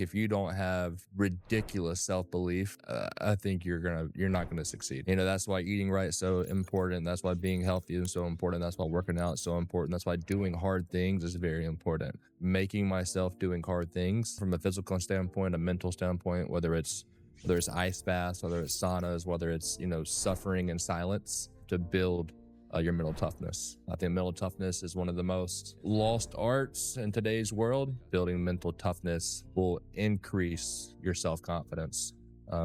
If you don't have ridiculous self-belief, I think you're not gonna succeed. That's why eating right is so important. That's why being healthy is so important. That's why working out is so important. That's why doing hard things is very important. Making myself doing hard things from a physical standpoint, a mental standpoint, whether it's ice baths, whether it's saunas, whether it's suffering in silence to build your mental toughness. I think mental toughness is one of the most lost arts in today's world. Building mental toughness will increase your self-confidence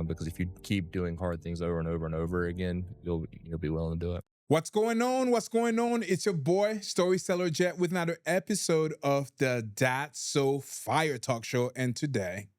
because if you keep doing hard things over and over and over again, you'll be willing to do it. What's going on? What's going on? It's your boy, Storyseller Jet, with another episode of the Datz So Fire Talk Show. And today,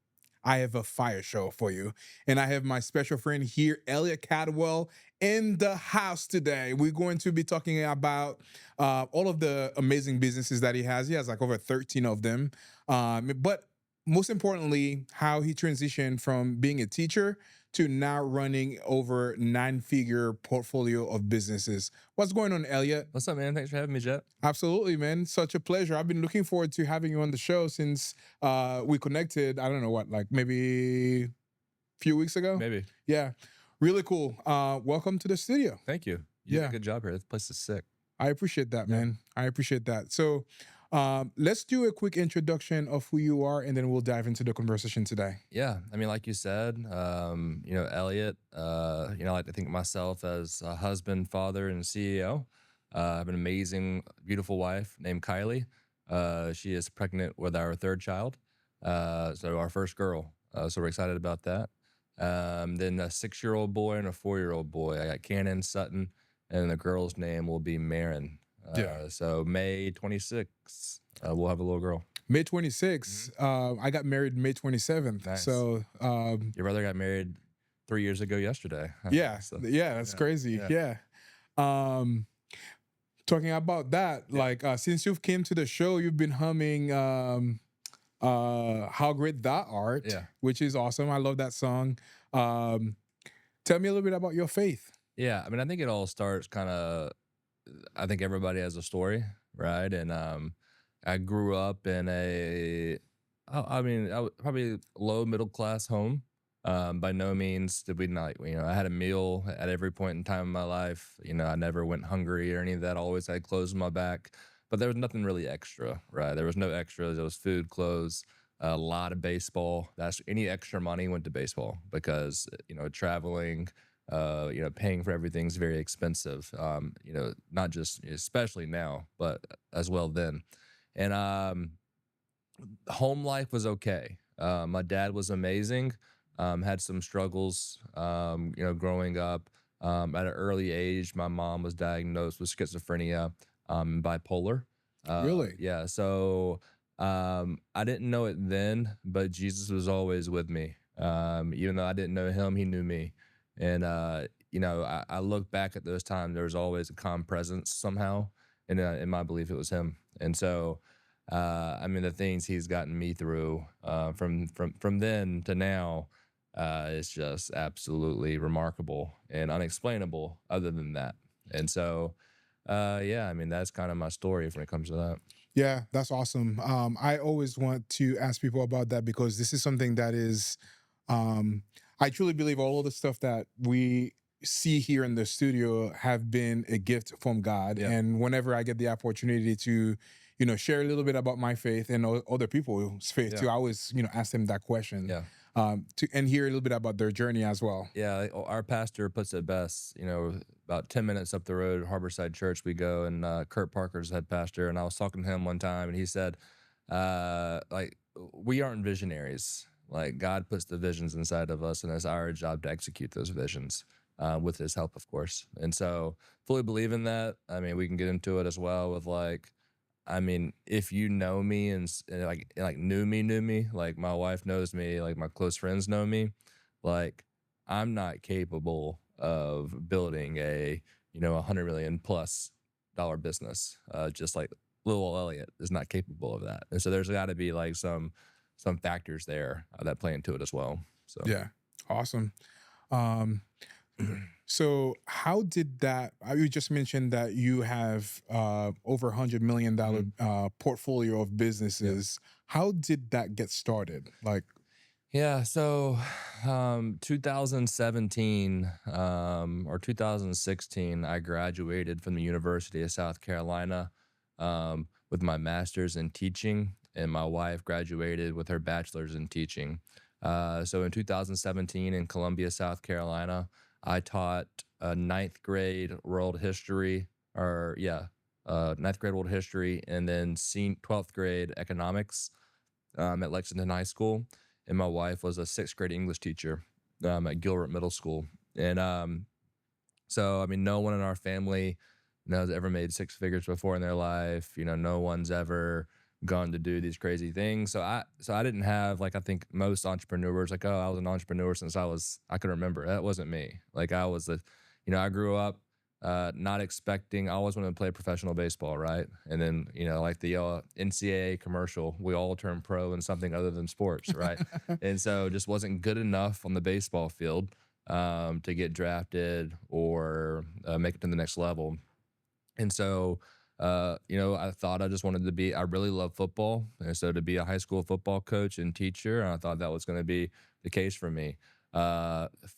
I have a fire show for you. And I have my special friend here, Elliot Cadwell, in the house today. We're going to be talking about all of the amazing businesses that he has. He has like over 13 of them. But most importantly, how he transitioned from being a teacher to now running over 9-figure portfolio of businesses. What's going on, Elliot? What's up, man? Thanks for having me, Jet. Absolutely, man. Such a pleasure. I've been looking forward to having you on the show since we connected. I don't know what, like maybe a few weeks ago? Maybe. Yeah. Really cool. Welcome to the studio. Thank you. You did a good job here. This place is sick. I appreciate that, man. I appreciate that. So let's do a quick introduction of who you are, and then we'll dive into the conversation today. Yeah, I mean, like you said, Elliot, I like to think of myself as a husband, father, and CEO. I have an amazing, beautiful wife named Kylie. She is pregnant with our third child, so our first girl. So we're excited about that. Then a 6-year-old boy and a 4-year-old boy. I got Cannon Sutton, and the girl's name will be Marin. So May 26th, we'll have a little girl. May 26th. I got married May 27th. Nice. So Your brother got married 3 years ago yesterday. Yeah, So, that's crazy. yeah. Talking about that, like since you've came to the show, you've been humming How Great Thou Art, which is awesome. I love that song. Tell me a little bit about your faith. Yeah, I mean, I think it all starts I think everybody has a story, right? And I grew up in probably low middle class home. By no means did we not, I had a meal at every point in time in my life. I never went hungry or any of that. I always had clothes on my back, but there was nothing really extra, right? There was no extras. There was food, clothes, a lot of baseball. Any extra money went to baseball because, traveling, paying for everything's very expensive. Not just, especially now, but as well then. And home life was okay. My dad was amazing. Had some struggles, growing up. At an early age, my mom was diagnosed with schizophrenia, bipolar. Really? Yeah. So I didn't know it then, but Jesus was always with me. Even though I didn't know him, he knew me. And, I look back at those times, there was always a calm presence somehow. And in my belief, it was him. And so, the things he's gotten me through from then to now is just absolutely remarkable and unexplainable other than that. And so, that's kind of my story when it comes to that. Yeah, that's awesome. I always want to ask people about that because this is something that is, I truly believe all of the stuff that we see here in the studio have been a gift from God. Yeah. And whenever I get the opportunity to, share a little bit about my faith and other people's faith too, I always, ask them that question. Yeah. And hear a little bit about their journey as well. Yeah, our pastor puts it best. About 10 minutes up the road, Harborside Church, we go, and Kurt Parker's head pastor. And I was talking to him one time, and he said, we aren't visionaries. Like, God puts the visions inside of us, and it's our job to execute those visions with his help, of course. And so, fully believe in that. I mean, we can get into it as well with if you know me and knew me, like my wife knows me, like my close friends know me, like I'm not capable of building a $100 million plus business. Just like little old Elliot is not capable of that. And so there's got to be like some factors there that play into it as well. So yeah, awesome. So how did that, you just mentioned that you have over $100 million portfolio of businesses. How did that get started? Like, Yeah, so 2017 or 2016, I graduated from the University of South Carolina with my master's in teaching, and my wife graduated with her bachelor's in teaching. So in 2017 in Columbia, South Carolina, I taught ninth grade world history, or yeah, ninth grade world history, and then 12th grade economics at Lexington High School, and my wife was a sixth grade English teacher at Gilbert Middle School. And so, I mean, no one in our family has ever made six figures before in their life. No one's ever gone to do these crazy things. So I didn't have, like, I think most entrepreneurs, like, oh, I was an entrepreneur since I could remember. That wasn't me. Like, I was I grew up not expecting. I always wanted to play professional baseball, right? And then like the NCAA commercial, we all turn pro in something other than sports, right? And so just wasn't good enough on the baseball field to get drafted or make it to the next level. And so I thought I just wanted to be. I really love football, and so to be a high school football coach and teacher, and I thought that was going to be the case for me.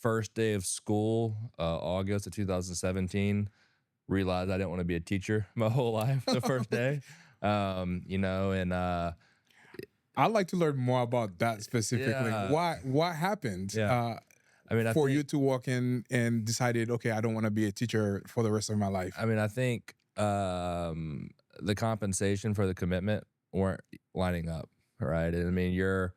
First day of school, August of 2017, realized I didn't want to be a teacher my whole life the first day. And I'd like to learn more about that specifically. yeah, Why? What happened yeah. I mean, I for think, you to walk in and decided, okay, I don't want to be a teacher for the rest of my life? I think the compensation for the commitment weren't lining up, right? And I mean, you're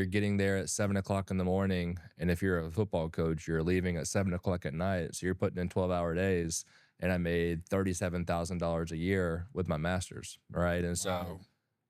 getting there at 7 o'clock in the morning, and if you're a football coach, you're leaving at 7 o'clock at night. So you're putting in 12-hour days, and I made $37,000 a year with my master's, right? And so Wow.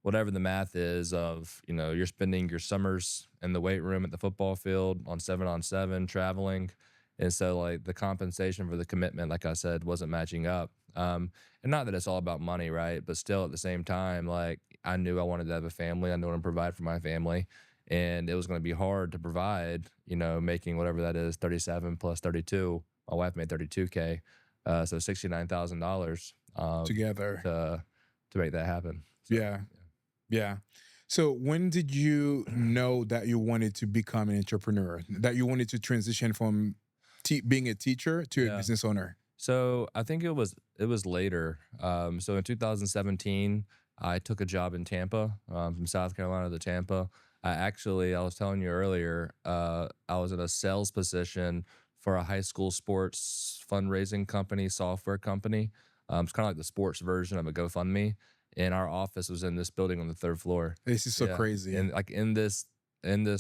whatever the math is of, you're spending your summers in the weight room at the football field on 7-on-7 traveling. And so like the compensation for the commitment, like I said, wasn't matching up. And not that it's all about money, right? But still at the same time, like I knew I wanted to have a family. I knew I wanted to provide for my family. And it was going to be hard to provide, making whatever that is, 37 plus 32. My wife made 32K. So $69,000 Together. to make that happen. So Yeah. Yeah. So when did you know that you wanted to become an entrepreneur? That you wanted to transition from being a teacher to a yeah. business owner? So I think it was later. So in 2017, I took a job in Tampa, from South Carolina to Tampa. I was telling you earlier, I was in a sales position for a high school sports fundraising company, software company. It's kind of like the sports version of a GoFundMe. And our office was in this building on the third floor. This is so Yeah, crazy. and like in this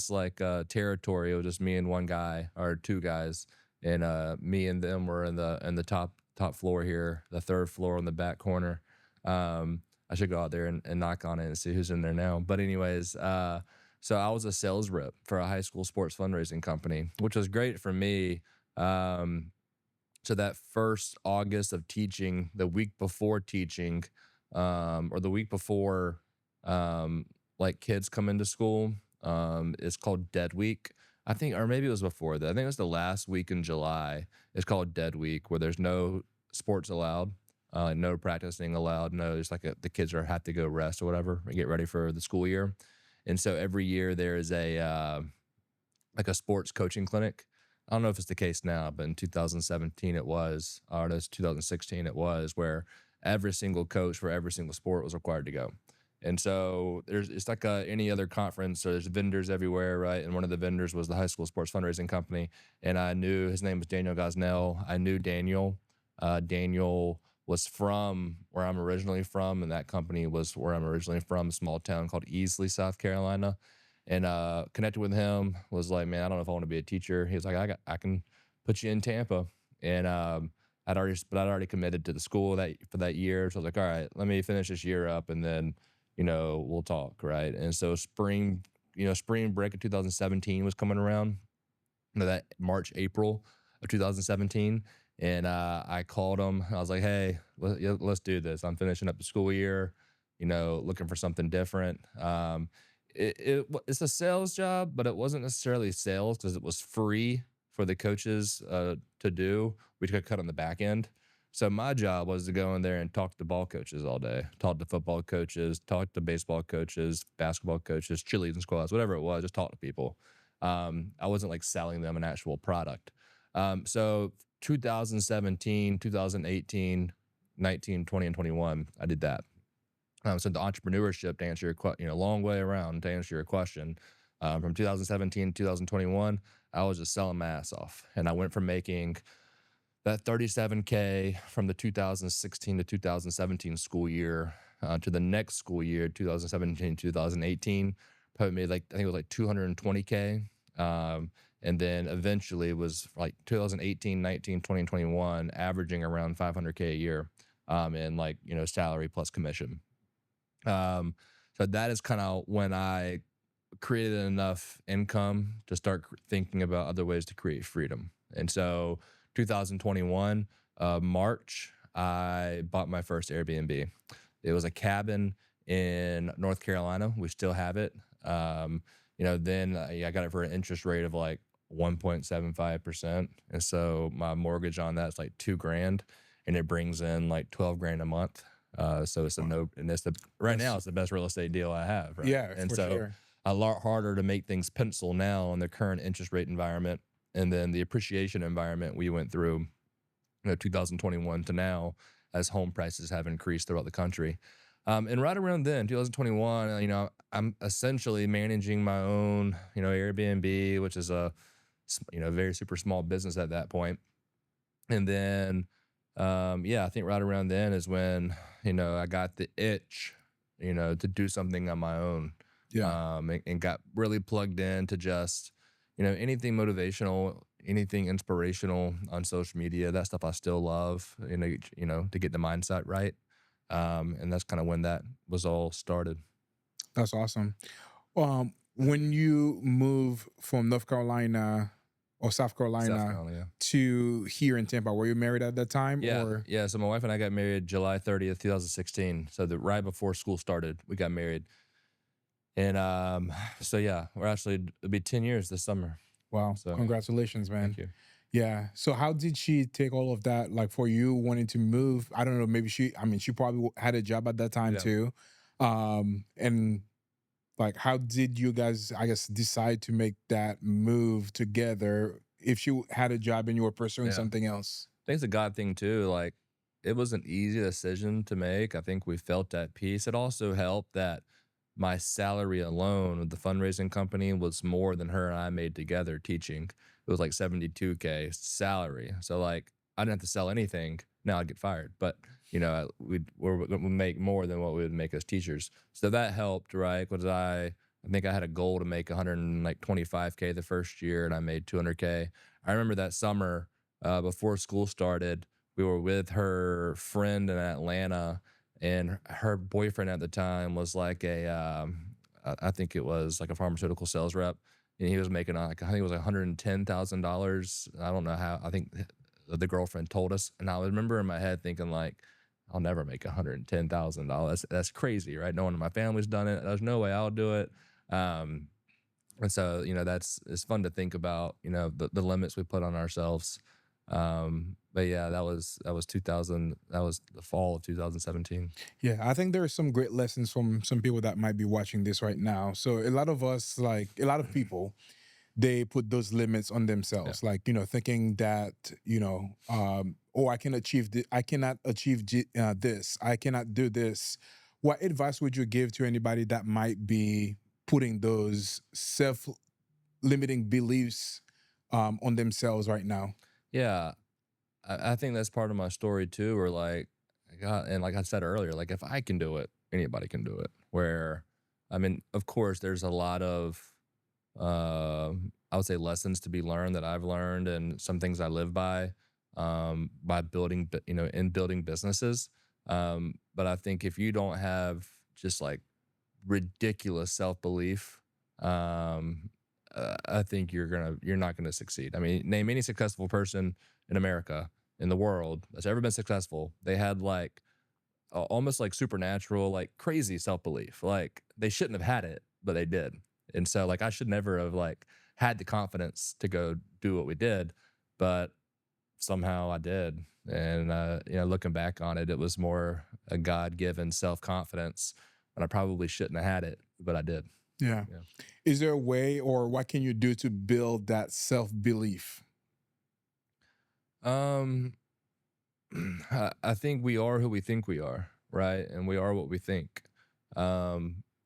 like territory, it was just me and one guy or two guys, and me and them were in the top floor here, the third floor on the back corner. I should go out there and knock on it and see who's in there now. But anyways, so I was a sales rep for a high school sports fundraising company, which was great for me. Um, so that first August of teaching, the week before teaching, or the week before, um, like kids come into school, it's called Dead Week. I think, or maybe it was before that. I think it was the last week in July. It's called Dead Week, where there's no sports allowed, no practicing allowed. No, it's like the kids have to go rest or whatever and get ready for the school year. And so every year there is a like a sports coaching clinic. I don't know if it's the case now, but in 2017 it was, or no, it's 2016 it was, where every single coach for every single sport was required to go. And so it's like any other conference. So there's vendors everywhere, right? And one of the vendors was the high school sports fundraising company. And I knew his name was Daniel Gosnell. I knew Daniel. Daniel was from where I'm originally from, and that company was where I'm originally from, a small town called Easley, South Carolina. And connected with him, was like, man, I don't know if I want to be a teacher. He was like, I can put you in Tampa. And I'd already committed to the school for that year. So I was like, all right, let me finish this year up, and then we'll talk, right? And so spring break of 2017 was coming around, that March, April of 2017. And I called him. I was like, hey, let's do this. I'm finishing up the school year, looking for something different. It's a sales job, but it wasn't necessarily sales because it was free for the coaches to do. We could cut on the back end. So my job was to go in there and talk to ball coaches all day, talk to football coaches, talk to baseball coaches, basketball coaches, cheerleading squads, whatever it was, just talk to people. I wasn't like selling them an actual product. So 2017, 2018, 19, 20, and 21, I did that. So the entrepreneurship, to answer your question, long way around to answer your question, from 2017 to 2021, I was just selling my ass off, and I went from making that 37K from the 2016 to 2017 school year to the next school year, 2017 2018, probably made like, I think it was like 220K. And then eventually it was like 2018, 19, 20, and 21, averaging around 500K a year in like, salary plus commission. So that is kind of when I created enough income to start thinking about other ways to create freedom. And so 2021, March, I bought my first Airbnb. It was a cabin in North Carolina. We still have it. Then I got it for an interest rate of like 1.75%. And so my mortgage on that's like $2,000, and it brings in like 12 grand a month. So it's right now it's the best real estate deal I have. Right? Yeah, And for so sure. a lot harder to make things pencil now in the current interest rate environment, and then the appreciation environment we went through, 2021 to now, as home prices have increased throughout the country. And right around then, 2021, I'm essentially managing my own, Airbnb, which is a, very super small business at that point. And then, I think right around then is when, I got the itch, to do something on my own. Yeah. And got really plugged in to just, anything motivational, anything inspirational on social media. That stuff I still love, to get the mindset right. And that's kind of when that was all started. That's awesome. When you move from North Carolina or South South Carolina Carolina, yeah. to here in Tampa, were you married at that time? Yeah, Or yeah. So my wife and I got married July 30th, 2016. So right before school started, we got married. And so yeah, it'll be 10 years this summer. wow, So congratulations, man. thank you. Yeah. So how did she take all of that? Like for you wanting to move? I don't know. Maybe she probably had a job at that time Yeah. too. And like, how did you guys, I guess, decide to make that move together if she had a job and you were pursuing Yeah. something else? I think it's a God thing too. Like, it was an easy decision to make. I think we felt at peace. It also helped that my salary alone with the fundraising company was more than her and I made together teaching. It was like 72K salary. So like, I didn't have to sell anything. Now I'd get fired, but we'd make more than what we would make as teachers. So that helped, right? Because I think I had a goal to make 125K the first year, and I made 200K. I remember that summer before school started, we were with her friend in Atlanta, and her boyfriend at the time was like I think it was like a pharmaceutical sales rep, and he was making like, I think it was $110,000. I don't know how. I think the girlfriend told us, and I remember in my head thinking like, I'll never make $110,000. That's crazy, right? No one in my family's done it. There's no way I'll do it. And so it's fun to think about the limits we put on ourselves. But yeah, that was 2000. That was the fall of 2017. Yeah, I think there are some great lessons from some people that might be watching this right now. So a lot of us, like a lot of people, they put those limits on themselves, like thinking that oh, I can achieve I cannot achieve this, I cannot do this. What advice would you give to anybody that might be putting those self-limiting beliefs on themselves right now? Yeah, I think that's part of my story too. Where like, God, and like I said earlier, like if I can do it, anybody can do it. Where, I mean, of course, there's a lot of I would say lessons to be learned that I've learned, and some things I live by building, in building businesses. But I think if you don't have just like ridiculous self-belief, I think you're not gonna succeed. I mean, name any successful person in America, in the world, that's ever been successful. They had like almost like supernatural, like crazy self-belief. Like they shouldn't have had it, but they did. And so like I should never have like had the confidence to go do what we did. But somehow I did. And looking back on it, it was more a God-given self-confidence, and I probably shouldn't have had it, but I did. Yeah. Yeah. Is there a way, or what can you do to build that self belief? Um, I think we are who we think we are, right? And we are what we think.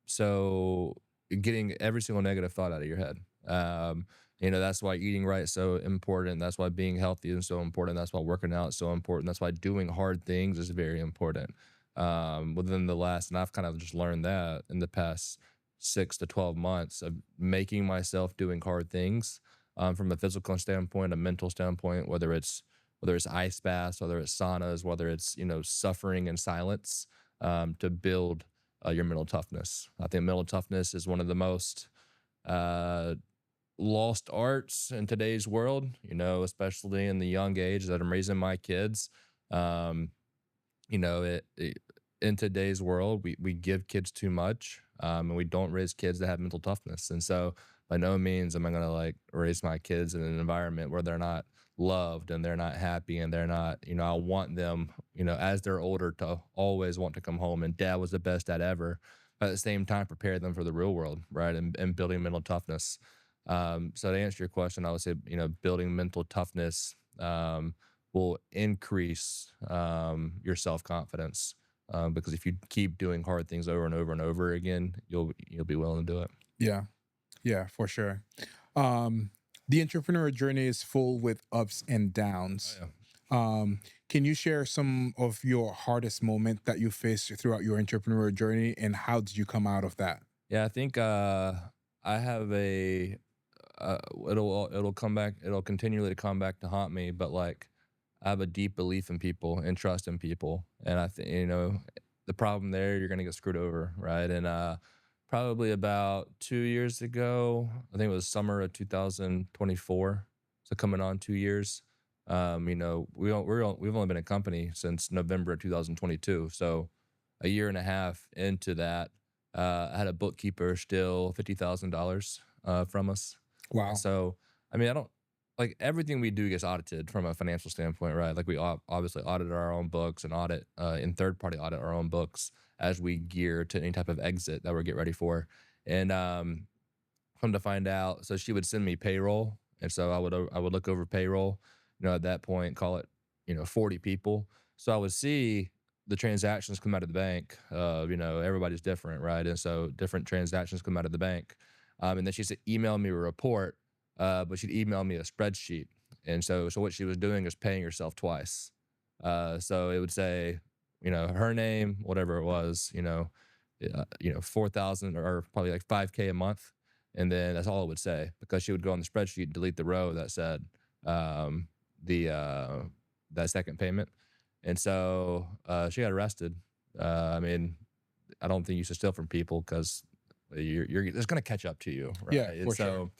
So getting every single negative thought out of your head. That's why eating right is so important. That's why being healthy is so important. That's why working out is so important. That's why doing hard things is very important. Within the last, and I've kind of just learned that in the past 6 to 12 months of making myself doing hard things, from a physical standpoint, a mental standpoint, whether it's ice baths, whether it's saunas, whether it's suffering in silence, to build your mental toughness. I think mental toughness is one of the most uh, lost arts in today's world. Especially in the young age that I'm raising my kids. Um, in today's world, we give kids too much, and we don't raise kids that have mental toughness. And so, by no means am I gonna like raise my kids in an environment where they're not loved and they're not happy and they're not. I want them, as they're older, to always want to come home. And dad was the best dad ever. But at the same time, prepare them for the real world, right? And building mental toughness. So to answer your question, I would say, building mental toughness will increase your self confidence, because if you keep doing hard things over and over and over again, you'll be willing to do it. Yeah. Yeah, for sure. Um, the entrepreneur journey is full with ups and Oh, downs. yeah. Can you share some of your hardest moment that you faced throughout your entrepreneur journey, and how did you come out of that? Yeah, I think I have a it'll come back, it'll continually come back to haunt me, but like I have a deep belief in people and trust in people. And I think, the problem there, you're gonna get screwed over, right? And probably about 2 years ago, I think it was summer of 2024. So coming on 2 years. We've only been a company since November of 2022. So a year and a half into that, I had a bookkeeper steal $50,000 from us. And Wow. so, I mean, I don't like everything we do gets audited from a financial standpoint, right? Like we obviously audit our own books and audit in third party audit our own books as we gear to any type of exit that we're get ready for. And come to find out, so she would send me payroll, and so I would look over payroll. At that point, call it 40 people. So I would see the transactions come out of the bank. Everybody's different, right? And so different transactions come out of the bank. And then she said, email me a report, but she'd email me a spreadsheet. And so what she was doing is paying herself twice. So it would say, her name, whatever it was, 4,000 or probably like 5K a month. And then that's all it would say, because she would go on the spreadsheet and delete the row that said um, the that second payment. And so she got arrested. I mean, I don't think you should steal from people, because you're it's going to catch up to you, Yeah, right? And for sure.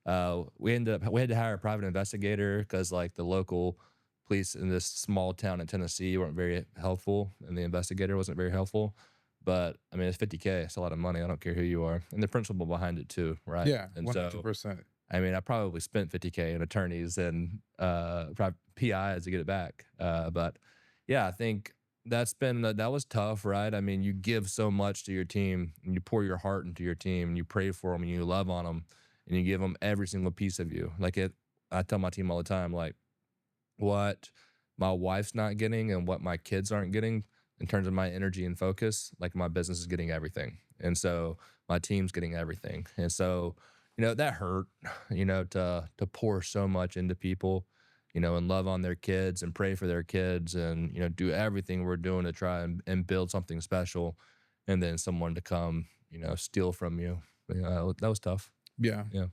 so we had to hire a private investigator, because like the local police in this small town in Tennessee weren't very helpful, and the investigator wasn't very helpful. But I mean, it's 50K. It's a lot of money. I don't care who you are, and the principle behind it too, right? Yeah, And so 100%. I mean, I probably spent 50K in attorneys and PIs to get it back. But yeah, I think that was tough, right? I mean, you give so much to your team, and you pour your heart into your team, and you pray for them, and you love on them, and you give them every single piece of you. I tell my team all the time, like what my wife's not getting and what my kids aren't getting in terms of my energy and focus, like my business is getting everything. And so my team's getting everything. And so, that hurt, to pour so much into people, and love on their kids and pray for their kids and, do everything we're doing to try and build something special. And then someone to come, steal from you. That was tough. Yeah. Yeah.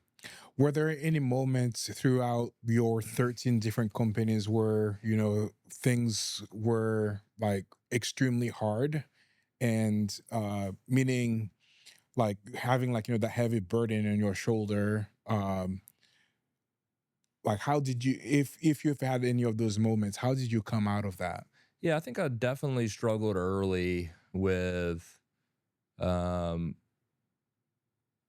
Were there any moments throughout your 13 different companies where, things were like extremely hard, and meaning like having like, that heavy burden on your shoulder? Like how did you, if you've had any of those moments, how did you come out of that? Yeah, I think I definitely struggled early with, um,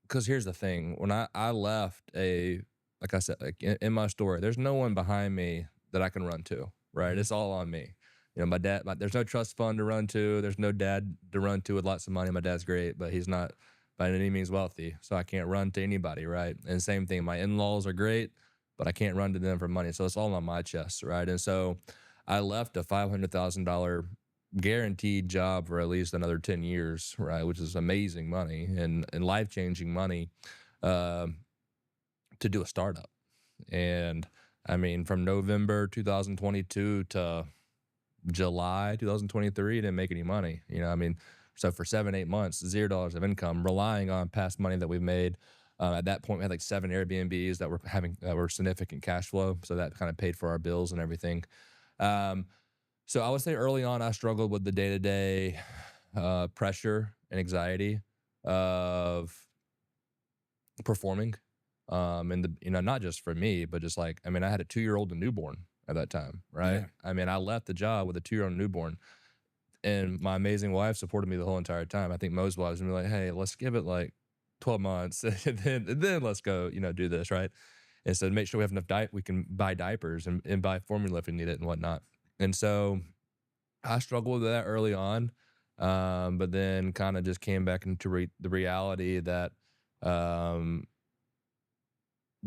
because here's the thing: when I left like I said, like in my story, there's no one behind me that I can run to, right? It's all on me. You know, my dad, there's no trust fund to run to. There's no dad to run to with lots of money. My dad's great, but he's not by any means wealthy. So I can't run to anybody, right? And same thing, my in-laws are great, but I can't run to them for money. So it's all on my chest, right? And so I left a $500,000 guaranteed job for at least another 10 years, right? Which is amazing money and life-changing money to do a startup. And I mean, from November 2022 to July 2023, didn't make any money. You know, I mean, so for 7-8 months, $0 of income, relying on past money that we've made. At that point, we had like 7 Airbnbs that were significant cash flow, so that kind of paid for our bills and everything. So I would say early on, I struggled with the day-to-day pressure and anxiety of performing, and not just for me, but just like, I mean, I had a 2-year-old and newborn at that time, right? Yeah. I mean, I left the job with a 2-year-old newborn, and my amazing wife supported me the whole entire time. I think most wives would be like, hey, let's give it like 12 months and then let's go, do this, right? And so to make sure we have enough we can buy diapers and buy formula if we need it and whatnot. And so I struggled with that early on, but then kind of just came back into the reality that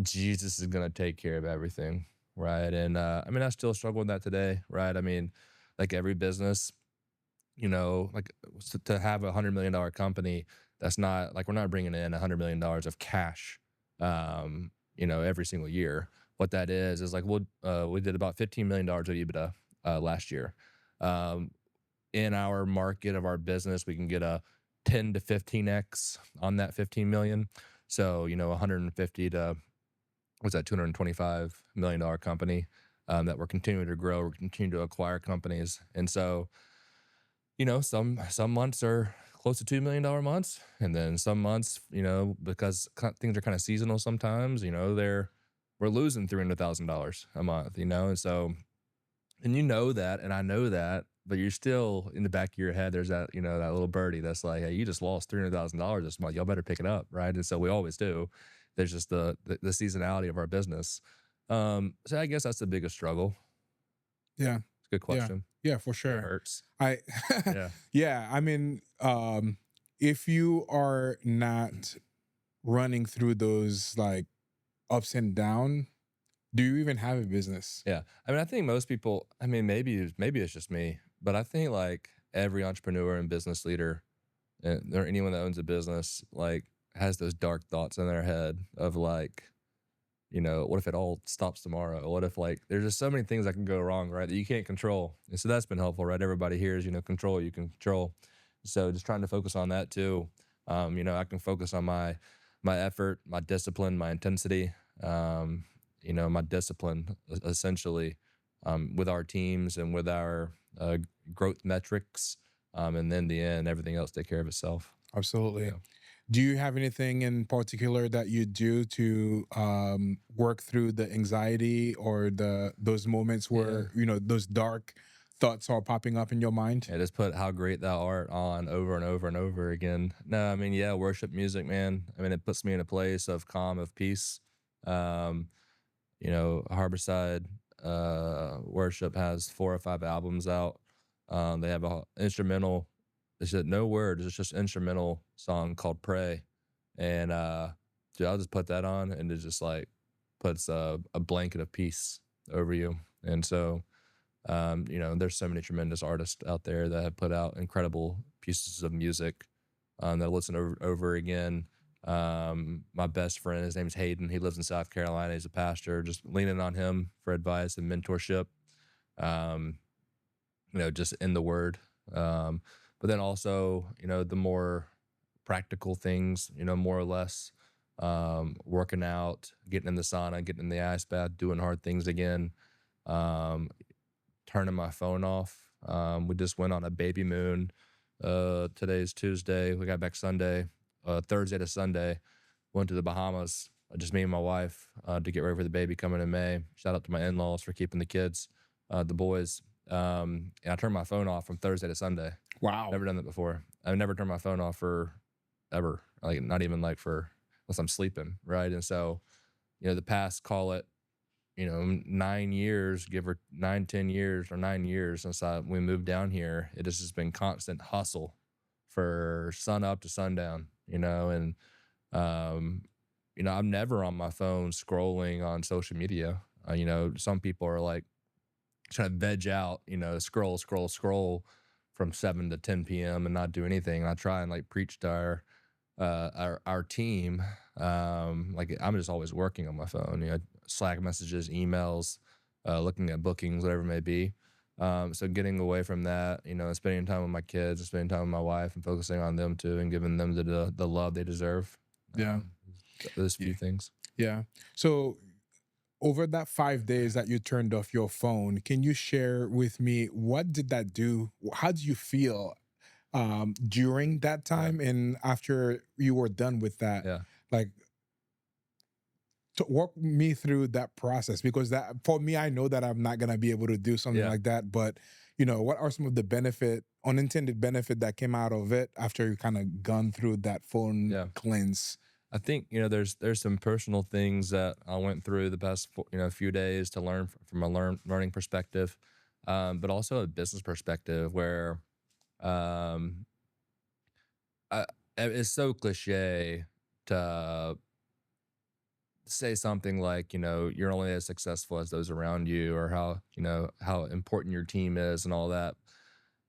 Jesus is going to take care of everything, right? And I mean, I still struggle with that today, right? I mean, like every business, like to have $100 million company, that's not like we're not bringing in $100 million of cash, every single year. What that is like we did about $15 million of EBITDA last year. In our market of our business, we can get a 10 to 15x on that 15 million. So 150 to what's that, $225 million company that we're continuing to grow. We're continuing to acquire companies, and so some months are close to $2 million months, and then some months, because things are kind of seasonal sometimes, we're losing $300,000 a month, and so, and that, and I know that, but you're still in the back of your head, there's that, that little birdie that's like, hey, you just lost $300,000 this month, y'all better pick it up, right? And so we always do. There's just the seasonality of our business. So I guess that's the biggest struggle. Yeah. It's a good question. Yeah, for sure. It hurts. Yeah. Yeah. I mean, if you are not running through those like ups and down, do you even have a business? Yeah. I mean, I think most people, I mean, maybe it's just me, but I think like every entrepreneur and business leader or anyone that owns a business, like has those dark thoughts in their head of like, what if it all stops tomorrow? What if like, there's just so many things that can go wrong, right? That you can't control. And so that's been helpful, right? Everybody here is, control, you can control. So just trying to focus on that too. I can focus on my effort, my discipline, my intensity, my discipline essentially, with our teams and with our growth metrics. And then the end, everything else take care of itself. Absolutely. Yeah. Do you have anything in particular that you do to work through the anxiety or those moments where, those dark thoughts are popping up in your mind? Yeah, just put How Great Thou Art on over and over and over again. No, I mean, yeah, worship music, man. I mean, it puts me in a place of calm, of peace. Harborside Worship has 4 or 5 albums out. They have a instrumental, it's just no words, it's just instrumental song called Pray. And dude, I'll just put that on and it just like puts a blanket of peace over you. And so there's so many tremendous artists out there that have put out incredible pieces of music that I listen over again. My best friend, his name's Hayden. He lives in South Carolina. He's a pastor. Just leaning on him for advice and mentorship. Just in the Word. But then also, the more practical things, more or less, working out, getting in the sauna, getting in the ice bath, doing hard things again, turning my phone off. We just went on a baby moon. Today's Tuesday. We got back Sunday. Thursday to Sunday, went to the Bahamas, just me and my wife, to get ready for the baby coming in May. Shout out to my in-laws for keeping the kids, the boys. And I turned my phone off from Thursday to Sunday. Wow. Never done that before. I've never turned my phone off for ever. Like not even like unless I'm sleeping, right? And so, the past, call it 9 years, give or 9, 10 years, or 9 years since we moved down here, it has just been constant hustle for sun up to sundown, and um, I'm never on my phone scrolling on social media. Some people are like trying to veg out, scroll, scroll, scroll from 7 to 10 p.m. and not do anything. I try and like preach to our team. Like I'm just always working on my phone, Slack messages, emails, looking at bookings, whatever it may be. So getting away from that, spending time with my kids, and spending time with my wife, and focusing on them too, and giving them the love they deserve. Yeah. Those few Yeah. things. Yeah. So over that 5 days that you turned off your phone, can you share with me what did that do? How did you feel during that Yeah. time and after you were done with that? Yeah. Like, to walk me through that process, because that for me, I know that I'm not gonna be able to do something Yeah. like that. But what are some of the unintended benefit that came out of it after you kind of gone through that phone Yeah. cleanse? I think there's some personal things that I went through the past few days to learn from a learning perspective, but also a business perspective where um, it's so cliche to say something like you're only as successful as those around you, or how important your team is and all that.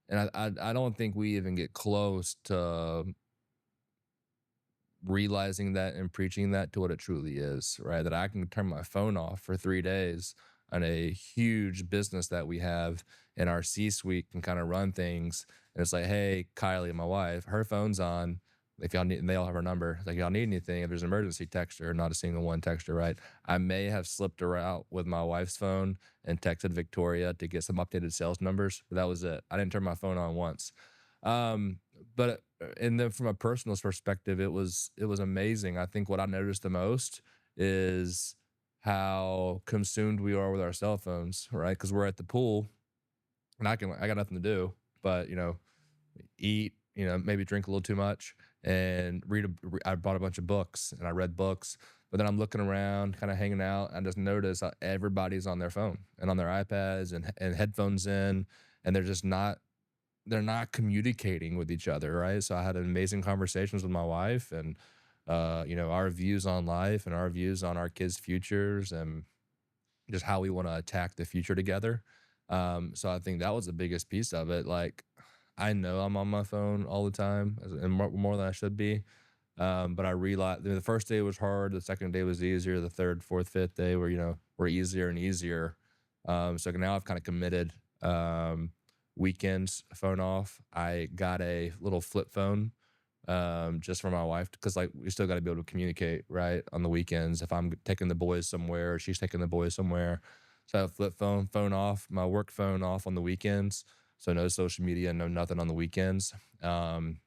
And I don't think we even get close to realizing that and preaching that to what it truly is, right? That I can turn my phone off for 3 days on a huge business that we have, and our C-suite can kind of run things. And it's like, hey, Kylie, my wife, her phone's on. If y'all need, and they all have her number. Like, y'all need anything, if there's an emergency, text her. Not a single one text her, right? I may have slipped her out with my wife's phone and texted Victoria to get some updated sales numbers, but that was it. I didn't turn my phone on once. But and then from a personal perspective, it was amazing. I think what I noticed the most is how consumed we are with our cell phones, right? Because we're at the pool, and I got nothing to do but eat, maybe drink a little too much, and I bought a bunch of books, and I read books. But then I'm looking around, kind of hanging out, and I just notice how everybody's on their phone and on their iPads and headphones in, and they're not communicating with each other, right? So I had amazing conversations with my wife, and our views on life and our views on our kids' futures, and just how we want to attack the future together. So I think that was the biggest piece of it. Like, I know I'm on my phone all the time, and more than I should be. But I realized the first day was hard. The second day was easier. The third, fourth, fifth day were easier and easier. So now I've kind of committed. Weekends phone off. I got a little flip phone, just for my wife, because like we still got to be able to communicate, right, on the weekends if I'm taking the boys somewhere or she's taking the boys somewhere. So I have flip phone off, my work phone off on the weekends, so no social media, no nothing on the weekends. And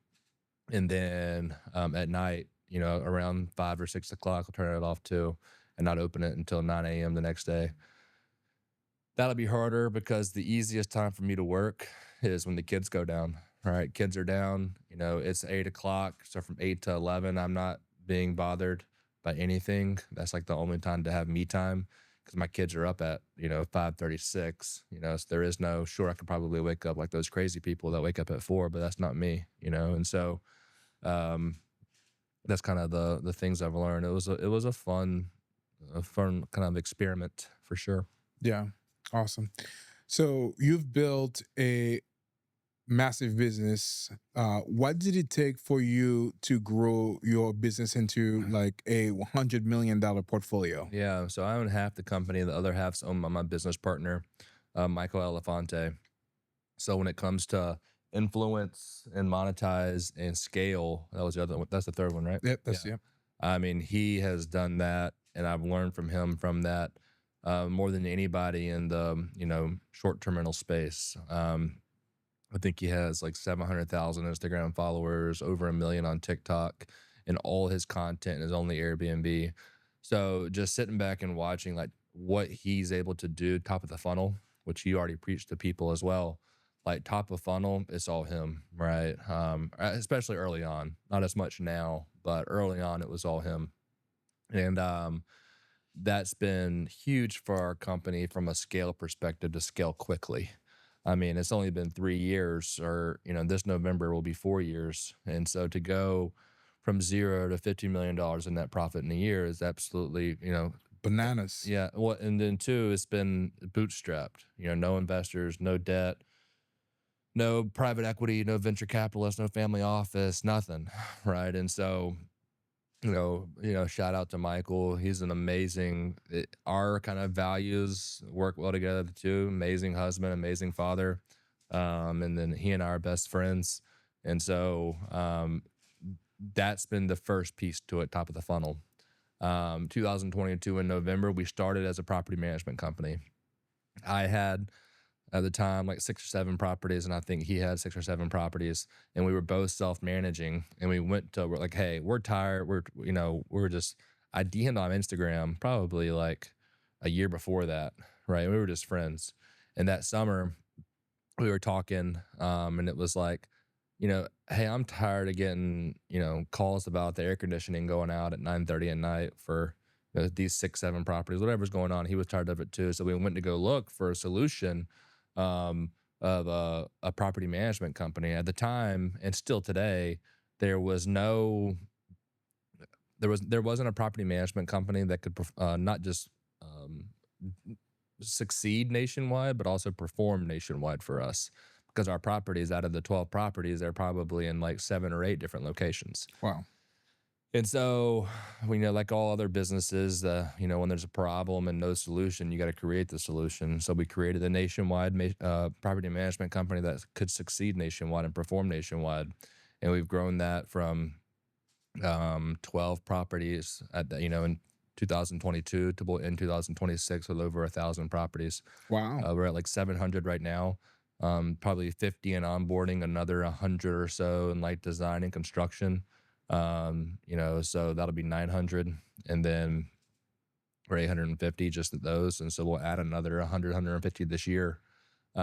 then at night, around 5 or 6 o'clock, I'll turn it off too, and not open it until 9 a.m. the next day. That'll be harder because the easiest time for me to work is when the kids go down. Right, kids are down. It's 8 o'clock, so from 8 to 11, I'm not being bothered by anything. That's like the only time to have me time, because my kids are up at 5:36. So there is no. Sure, I could probably wake up like those crazy people that wake up at 4, but that's not me. And so um, that's kind of the things I've learned. It was a fun kind of experiment for sure. Yeah. Awesome. So you've built a massive business. What did it take for you to grow your business into like a $100 million portfolio? Yeah, so I own half the company. The other half's owned by my business partner, Michael Elefante. So when it comes to influence and monetize and scale, that was the other one. That's the third one, right? Yep, that's, yeah. I mean, he has done that, and I've learned from him from that, more than anybody in the short-term rental space. I think he has like 700,000 Instagram followers, over 1 million on TikTok, and all his content is only Airbnb. So just sitting back and watching like what he's able to do, top of the funnel, which he already preached to people as well. Like top of funnel, it's all him, right? Especially early on, not as much now, but early on it was all him. And that's been huge for our company from a scale perspective to scale quickly. I mean, it's only been 3 years, or this November will be 4 years, and so to go from zero to $50 million in net profit in a year is absolutely, Bananas. yeah. Well, and then two, it's been bootstrapped. No investors, no debt, no private equity, no venture capitalists, no family office, nothing, right? And so shout out to Michael. He's an our kind of values work well together too. Amazing husband, amazing father. And then he and I are best friends. And so that's been the first piece to it, top of the funnel. 2022 in November, we started as a property management company. I had at the time like 6 or 7 properties, and I think he had 6 or 7 properties, and we were both self-managing. And we're like, hey, we're tired, we're just, I DM'd on Instagram probably like a year before that, right? We were just friends. And that summer we were talking, and it was like, hey, I'm tired of getting calls about the air conditioning going out at 9:30 at night for these 6, 7 properties, whatever's going on. He was tired of it too, so we went to go look for a solution, of a property management company. At the time, and still today, there was no there wasn't a property management company that could not just um, succeed nationwide, but also perform nationwide for us, because our properties, out of the 12 properties, they're probably in like 7 or 8 different locations. Wow. And so, we know, like all other businesses, when there's a problem and no solution, you got to create the solution. So we created a nationwide property management company that could succeed nationwide and perform nationwide. And we've grown that from 12 properties in 2022 to in 2026 with over 1,000 properties. Wow. We're at like 700 right now. Probably 50 in onboarding, another 100 or so in like design and construction. So that'll be 900, and then we're 850 just at those. And so we'll add another 100, 150 this year. We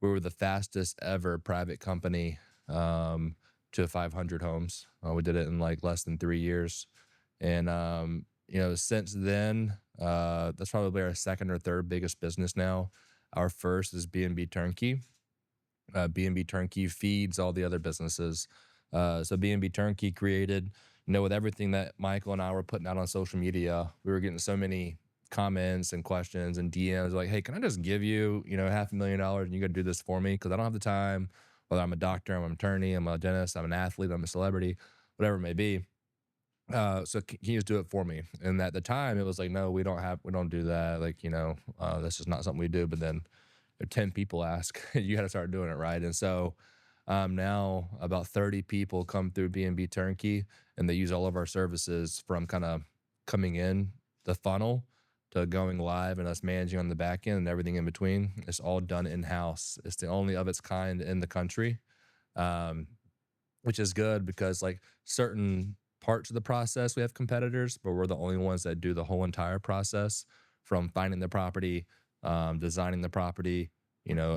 were the fastest ever private company to 500 homes. We did it in like less than 3 years. And, since then, that's probably our second or third biggest business now. Our first is BNB Turnkey. BNB Turnkey feeds all the other businesses. So BNB Turnkey created, with everything that Michael and I were putting out on social media, we were getting so many comments and questions and DMs like, hey, can I just give you, $500,000 and you got to do this for me? Because I don't have the time, whether I'm a doctor, I'm an attorney, I'm a dentist, I'm an athlete, I'm a celebrity, whatever it may be. So can you just do it for me? And at the time it was like, no, we don't do that. Like, this is not something we do. But then 10 people ask, you got to start doing it, right? And so now about 30 people come through BNB Turnkey, and they use all of our services, from kind of coming in the funnel to going live and us managing on the back end and everything in between. It's all done in-house. It's the only of its kind in the country, which is good, because like certain parts of the process we have competitors, but we're the only ones that do the whole entire process, from finding the property, designing the property,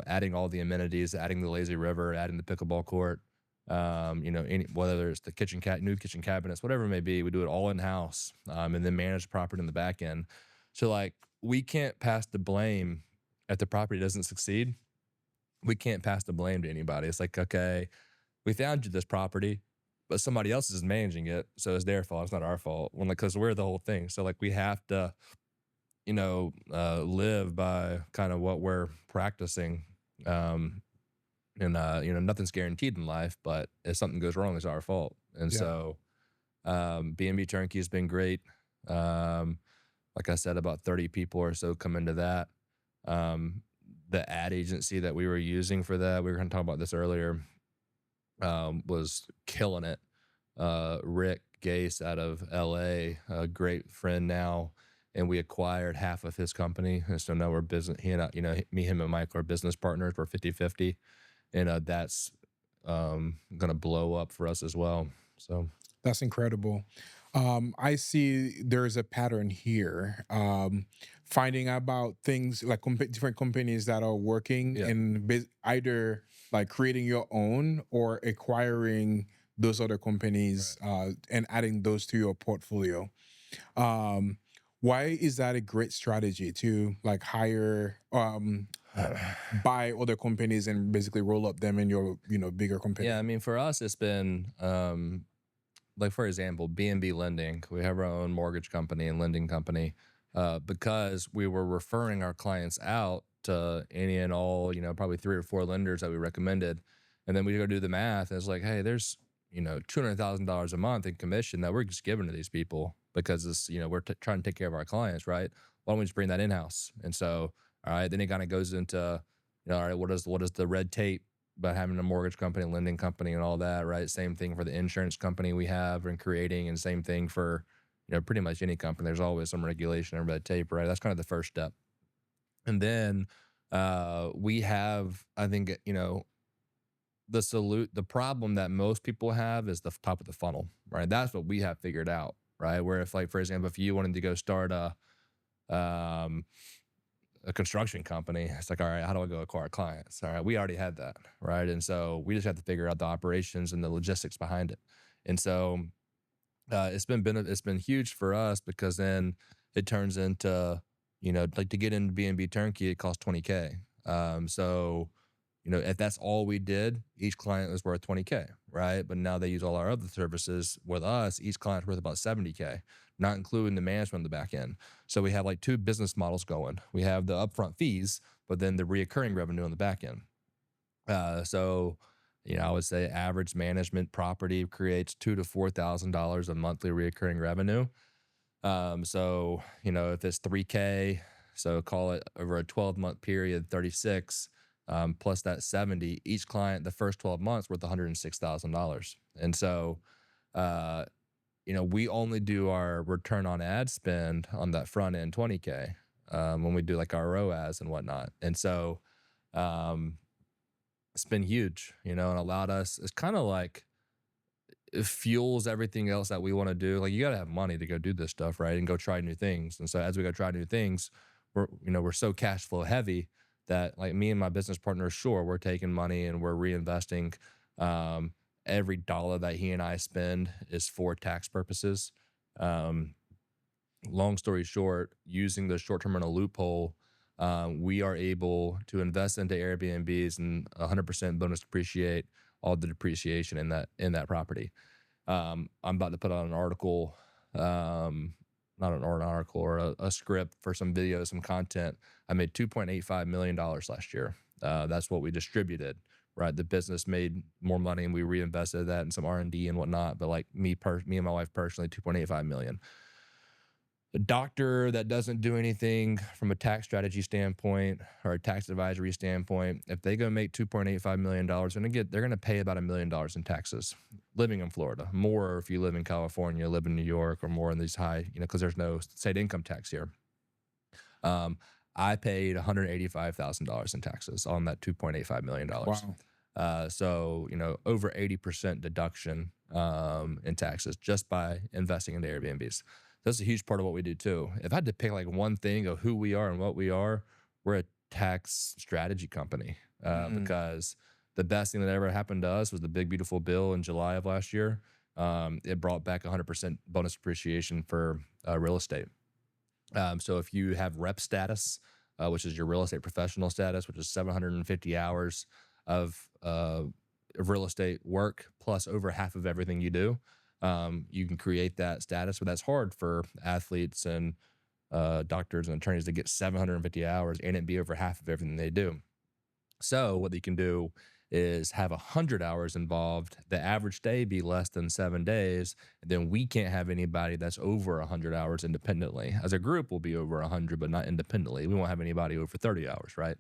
adding all the amenities, adding the lazy river, adding the pickleball court, whether it's the new kitchen cabinets, whatever it may be, we do it all in house, and then manage the property in the back end. So like, we can't pass the blame if the property doesn't succeed. We can't pass the blame to anybody. It's like, okay, we found you this property, but somebody else is managing it, so it's their fault. It's not our fault. Because we're the whole thing. So like, we have to live by kind of what we're practicing. Nothing's guaranteed in life, but if something goes wrong, it's our fault. And Yeah. so BNB Turnkey has been great. Like I said, about 30 people or so come into that. The ad agency that we were using for that, we were going to talk about this earlier, was killing it. Rick Gase out of LA, a great friend now, and we acquired half of his company. And so now we're him and Mike are business partners. We're 50-50, and that's gonna blow up for us as well. So That's incredible. I see there's a pattern here. Finding about things like different companies that are working, Yeah. and either like creating your own or acquiring those other companies, and adding those to your portfolio. Um, Why is that a great strategy to like hire, buy other companies and basically roll up them in your, bigger company? Yeah, I mean, for us, it's been like, for example, BNB Lending. We have our own mortgage company and lending company because we were referring our clients out to any and all, probably 3 or 4 lenders that we recommended. And then we go do the math. And it's like, hey, there's, $200,000 a month in commission that we're just giving to these people because it's, we're trying to take care of our clients, right? Why don't we just bring that in-house? And so, all right, then it kind of goes into, all right, what is the red tape about having a mortgage company, lending company, and all that, right? Same thing for the insurance company we have and creating, and same thing for, pretty much any company. There's always some regulation and red tape, right? That's kind of the first step. And then we have, I think, the problem that most people have is the top of the funnel, right? That's what we have figured out, right? Where if, like, for example, if you wanted to go start um, a construction company, it's like, all right, how do I go acquire clients? All right, we already had that, right? And so we just have to figure out the operations and the logistics behind it. And so it's been huge for us because then it turns into, like, to get into BNB Turnkey, it costs $20K. So if that's all we did, each client was worth $20K, right? But now they use all our other services with us. Each client's worth about $70K, not including the management on the back end. So we have like 2 business models going. We have the upfront fees, but then the reoccurring revenue on the back end. So, I would say average management property creates $2,000 to $4,000 of monthly reoccurring revenue. So, if it's $3K, so call it over a 12-month period, 36, plus that 70, each client, the first 12 months worth $106,000. And so, we only do our return on ad spend on that front end 20K, when we do like our ROAS and whatnot. And so, it's been huge, and allowed us, it's kind of like, it fuels everything else that we want to do. Like, you got to have money to go do this stuff, right? And go try new things. And so as we go try new things, we're so cash flow heavy that, like, me and my business partner, sure, we're taking money and we're reinvesting. Every dollar that he and I spend is for tax purposes. Long story short, using the short-term rental loophole, we are able to invest into Airbnbs and 100% bonus depreciate all the depreciation in that property. I'm about to put out an article, not an article, or a script for some videos, some content. I made $2.85 million last year. That's what we distributed, right? The business made more money and we reinvested that in some R&D and whatnot. But like me and my wife personally, 2.85 million. A doctor that doesn't do anything from a tax strategy standpoint or a tax advisory standpoint, if they go make $2.85 million, they're gonna pay about $1 million in taxes living in Florida. More if you live in California, live in New York, or more in these high, because there's no state income tax here. I paid $185,000 in taxes on that $2.85 million. Wow. So, over 80% deduction in taxes just by investing into Airbnbs. That's a huge part of what we do too. If I had to pick like one thing of who we are and what we are, we're a tax strategy company, because the best thing that ever happened to us was the big, beautiful bill in July of last year. It brought back 100% bonus depreciation for real estate. So if you have rep status, which is your real estate professional status, which is 750 hours of real estate work plus over half of everything you do, you can create that status. But that's hard for athletes and doctors and attorneys to get 750 hours and it be over half of everything they do. So what you can do is have 100 hours involved, the average stay be less than 7 days, and then we can't have anybody that's over 100 hours independently. As a group, we'll be over 100, but not independently. We won't have anybody over 30 hours, right?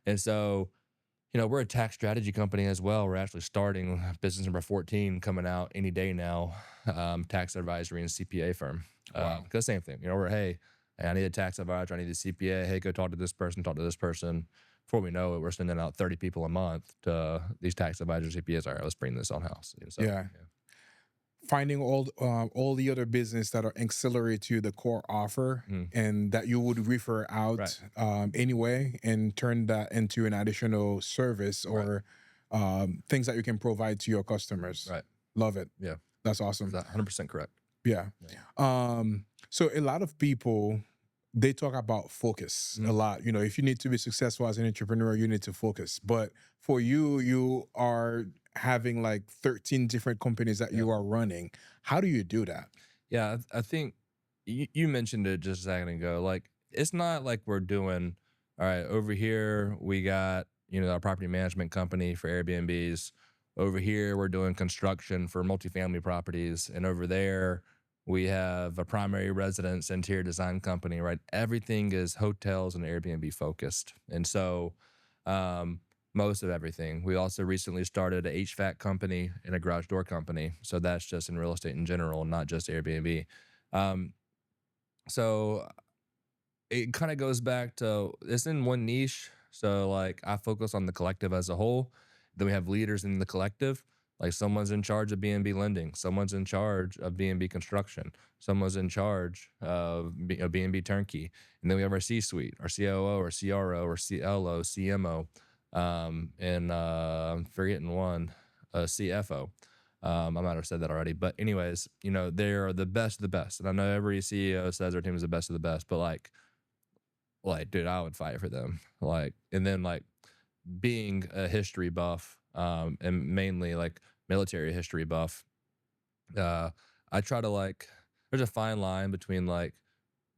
And so, we're a tax strategy company as well. We're actually starting business number 14 coming out any day now, tax advisory and CPA firm. Wow. Because same thing, hey, I need a tax advisor, I need a CPA. Hey, go talk to this person, talk to this person. Before we know it, we're sending out 30 people a month to these tax advisors, CPAs. All right, let's bring this on house. So, yeah. Finding all the other business that are ancillary to the core offer and that you would refer out anyway, and turn that into an additional service or things that you can provide to your customers. Right. Love it. Yeah. That's awesome. Is that 100% correct? Yeah. So a lot of people, they talk about focus a lot. You know, if you need to be successful as an entrepreneur, you need to focus. But for you, you are having like 13 different companies that Yeah. you are running. How do you do that? Yeah, I think you mentioned it just a second ago. Like, it's not like we're doing, all right, over here we got, our property management company for Airbnbs. Over here we're doing construction for multifamily properties, and over there we have a primary residence interior design company, right? Everything is hotels and Airbnb focused. And so um most of everything. We also recently started a HVAC company and a garage door company. So that's just in real estate in general, not just Airbnb. Um, so it kind of goes back to it's in one niche. So like I focus on the collective as a whole. Then we have leaders in the collective. Like someone's in charge of BNB lending, someone's in charge of BNB construction, someone's in charge of BNB turnkey, and then we have our C-suite, our COO, or CRO, or CLO, CMO, and I'm forgetting one, CFO. I might have said that already, but anyways, they're the best of the best, and I know every CEO says their team is the best of the best, but like, dude, I would fight for them. Like, and then like being a history buff, and mainly like military history buff, uh, I try to like, there's a fine line between like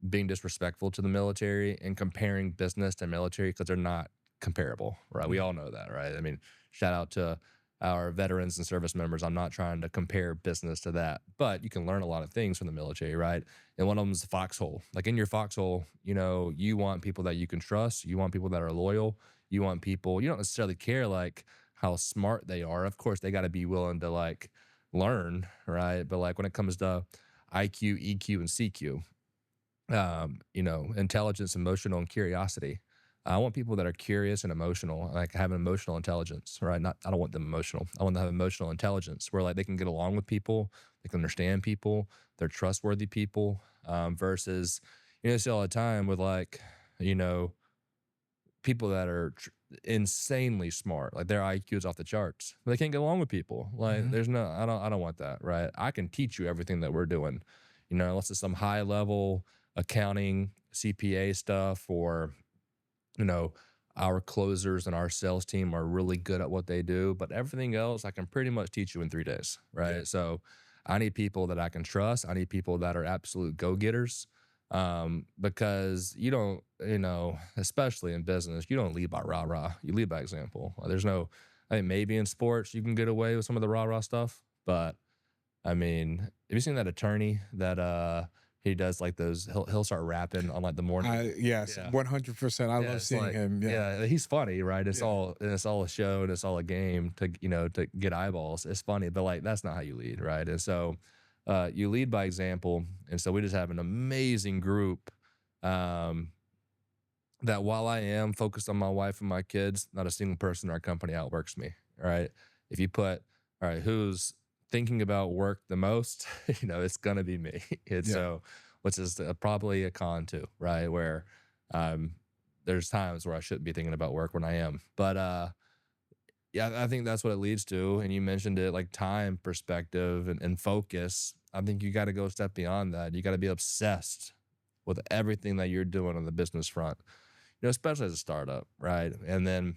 being disrespectful to the military and comparing business to military because they're not comparable, right? We all know that, right? I mean, shout out to our veterans and service members. I'm not trying to compare business to that, but you can learn a lot of things from the military, right? And one of them is the foxhole. Like in your foxhole, you want people that you can trust. You want people that are loyal. You want people, you don't necessarily care like how smart they are. Of course, they got to be willing to like learn, right? But like when it comes to IQ, EQ, and CQ, intelligence, emotional, and curiosity. I want people that are curious and emotional, like have an emotional intelligence, right? Not, I don't want them emotional. I want them to have emotional intelligence where like they can get along with people, they can understand people, they're trustworthy people, versus, you see all the time with like, you know, people that are insanely smart, like their IQ is off the charts, but they can't get along with people. Like, Mhm. there's no, I don't want that, right? I can teach you everything that we're doing, unless it's some high level accounting, CPA stuff, or you know, our closers and our sales team are really good at what they do, but everything else I can pretty much teach you in 3 days, Yeah. right? So I need people that I can trust. I need people that are absolute go-getters. Because you don't, especially in business, you don't lead by rah-rah. You lead by example. There's no, I mean, maybe in sports you can get away with some of the rah-rah stuff, but I mean, have you seen that attorney that he does like those, he'll start rapping on like the morning. Yes, Yeah. 100%. I Yeah, love it's seeing like, him. Yeah. yeah, he's funny, right? It's Yeah. all a show and it's all a game to to get eyeballs. It's funny, but like that's not how you lead, right? And so you lead by example. And so we just have an amazing group, um, that while I am focused on my wife and my kids, not a single person in our company outworks me. Right. If you put, all right, who's thinking about work the most, it's gonna be me. And Yeah. so, which is probably a con too, right? Where um, there's times where I shouldn't be thinking about work when I am. But yeah, I think that's what it leads to. And you mentioned it, like time perspective and focus. I think you got to go a step beyond that. You got to be obsessed with everything that you're doing on the business front, especially as a startup, right? And then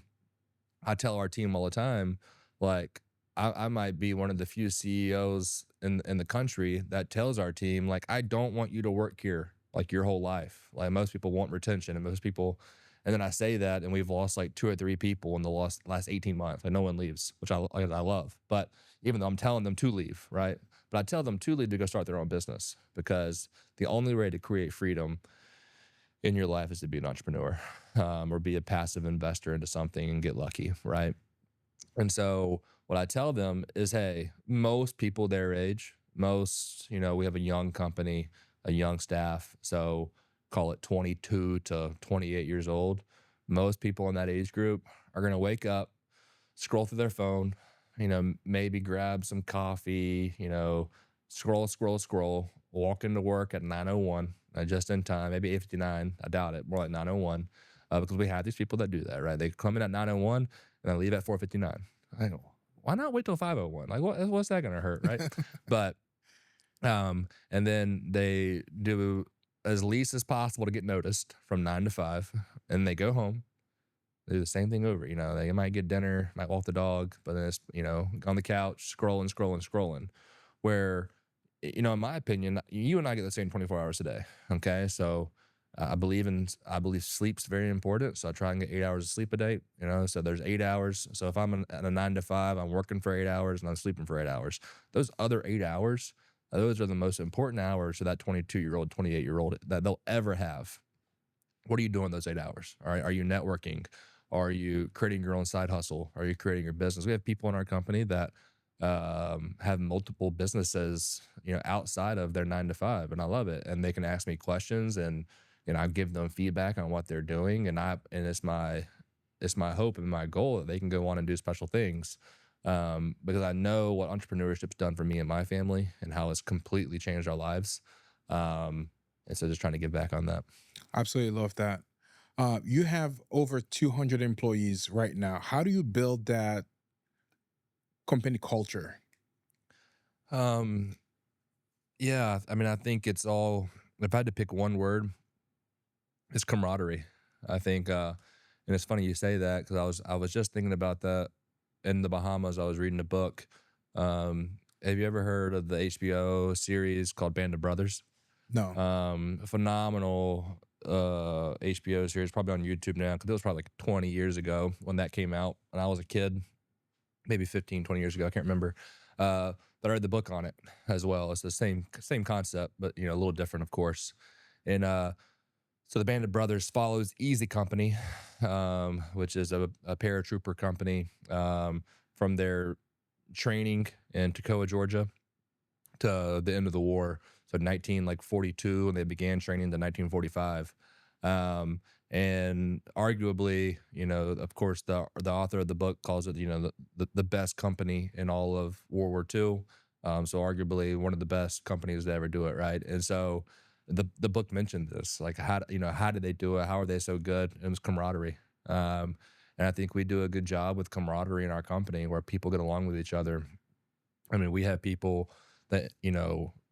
I tell our team all the time, like, I might be one of the few CEOs in the country that tells our team, like, I don't want you to work here like your whole life. Like most people want retention, and most people, and then I say that, and we've lost like 2 or 3 people in the last 18 months. Like no one leaves, which I love. But even though I'm telling them to leave, right? But I tell them to leave to go start their own business, because the only way to create freedom in your life is to be an entrepreneur, or be a passive investor into something and get lucky, right? And so what I tell them is, hey, most people their age, we have a young company, a young staff, so call it 22 to 28 years old. Most people in that age group are going to wake up, scroll through their phone, maybe grab some coffee, scroll, walk into work at 9:01, just in time, maybe 8:59. I doubt it, more like 9:01, because we have these people that do that, right? They come in at 9:01 and then leave at 4:59. I go, why not wait till 5:01? Like, what's that going to hurt, right? But And then they do as least as possible to get noticed from 9 to 5, and they go home. They do the same thing over. They might get dinner, might walk the dog, but then it's on the couch scrolling, scrolling, scrolling. Where in my opinion, you and I get the same 24 hours a day. Okay, so I believe sleep's very important. So I try and get 8 hours of sleep a day. So there's 8 hours. So if I'm at a 9 to 5, I'm working for 8 hours and I'm sleeping for 8 hours. Those other 8 hours, those are the most important hours to that 22-year-old, 28-year-old that they'll ever have. What are you doing those 8 hours? All right, are you networking? Are you creating your own side hustle? Are you creating your business? We have people in our company that have multiple businesses, outside of their 9 to 5, and I love it. And they can ask me questions, and I give them feedback on what they're doing, and it's my hope and my goal that they can go on and do special things, because I know what entrepreneurship's done for me and my family, and how it's completely changed our lives. And so just trying to give back on that. Absolutely love that. You have over 200 employees right now. How do you build that company culture? Um, yeah, I mean, I think it's all. If I had to pick one word, it's camaraderie. I think, and it's funny you say that, because I was just thinking about that in the Bahamas. I was reading a book. Have you ever heard of the HBO series called Band of Brothers? No. Phenomenal HBO series, probably on YouTube now, because it was probably like 20 years ago when that came out, and I was a kid, maybe 15, 20 years ago. I can't remember. But I read the book on it as well. It's the same concept, but a little different, of course. And so the Band of Brothers follows Easy Company, which is a paratrooper company, from their training in Toccoa, Georgia, to the end of the war. So 1942, and they began training in 1945. And arguably, of course, the author of the book calls it, the best company in all of World War II. So arguably one of the best companies to ever do it, right? And so the book mentioned this, like how did they do it? How are they so good? It was camaraderie. And I think we do a good job with camaraderie in our company, where people get along with each other. I mean, we have people that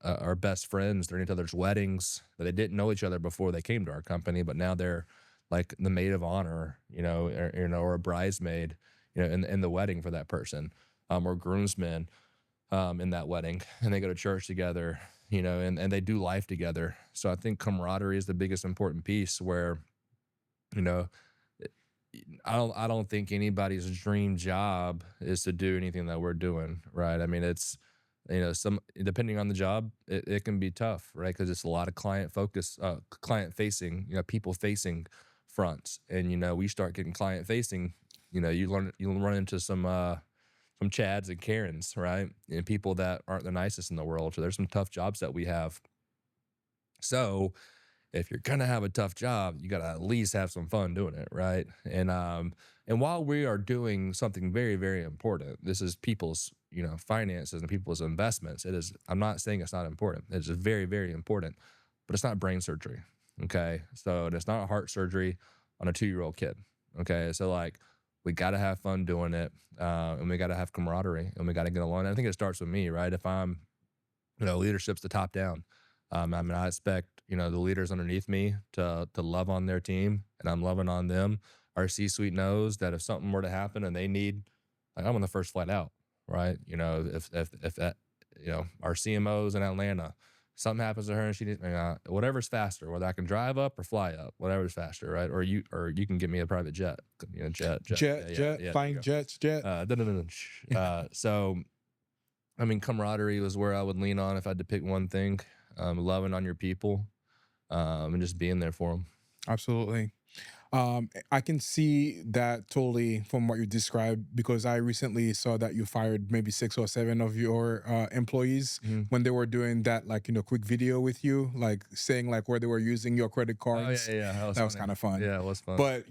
are best friends during each other's weddings, that they didn't know each other before they came to our company, but now they're like the maid of honor, or a bridesmaid, in the wedding for that person, or groomsmen, in that wedding, and they go to church together, and they do life together. So I think camaraderie is the biggest important piece, where you know I don't think anybody's dream job is to do anything that we're doing, right? I mean, it's some, depending on the job, it can be tough, right? Because it's a lot of client facing, people facing fronts, and we start getting client facing, you'll run into some Chads and Karens, right? And people that aren't the nicest in the world. So there's some tough jobs that we have. So if you're gonna have a tough job, you gotta at least have some fun doing it, right? And while we are doing something very, very important, this is people's, finances and people's investments. It is. I'm not saying it's not important. It's very, very important, but it's not brain surgery. Okay, so it's not heart surgery on a 2-year-old kid. Okay, so like, we gotta have fun doing it, and we gotta have camaraderie, and we gotta get along. And I think it starts with me, right? If I'm, leadership's the top down. I mean, I expect the leaders underneath me to love on their team, and I'm loving on them. Our C-suite knows that if something were to happen and they need, like, I'm on the first flight out, right? If that, our CMO's in Atlanta, something happens to her and she needs, whatever's faster, whether I can drive up or fly up, whatever's faster, right? Or you can get me a private jet, Flying jets, jet. So I mean, camaraderie was where I would lean on if I had to pick one thing. Loving on your people, and just being there for them. Absolutely. I can see that totally from what you described, because I recently saw that you fired maybe 6 or 7 of your employees when they were doing that, like, quick video with you, like saying like where they were using your credit Oh, cards. yeah, That was kind of fun. Yeah, it was fun. But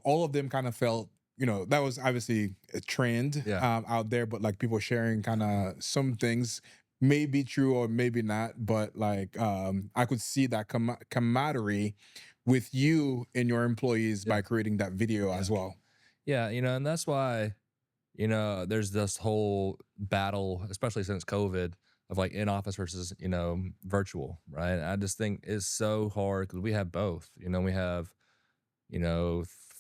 all of them kind of felt, that was obviously a trend Yeah. out there, but like people sharing kind of some things may be true or maybe not, but like I could see that camaraderie with you and your employees by creating that video as well. Yeah, and that's why, there's this whole battle, especially since COVID, of like in office versus, virtual, right? And I just think it's so hard because we have both. We have,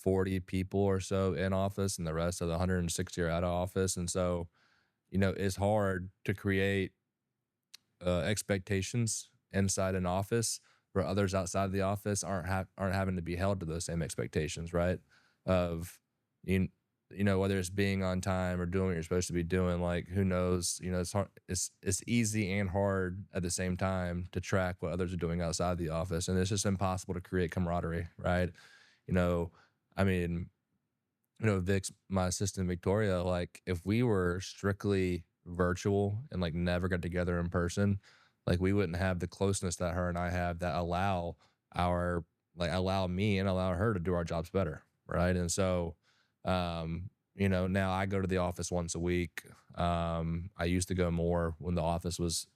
40 people or so in office and the rest of the 160 are out of office. And so, it's hard to create expectations inside an office where others outside of the office aren't having to be held to those same expectations, right? Of you, whether it's being on time or doing what you're supposed to be doing, like who knows? It's hard. It's easy and hard at the same time to track what others are doing outside the office, and it's just impossible to create camaraderie, right? You know, I mean, Vix, my assistant Victoria, like if we were strictly virtual and like never got together in person, like we wouldn't have the closeness that her and I have that our allow me and allow her to do our jobs better. Right. And so now I go to the office once a week. I used to go more when the office was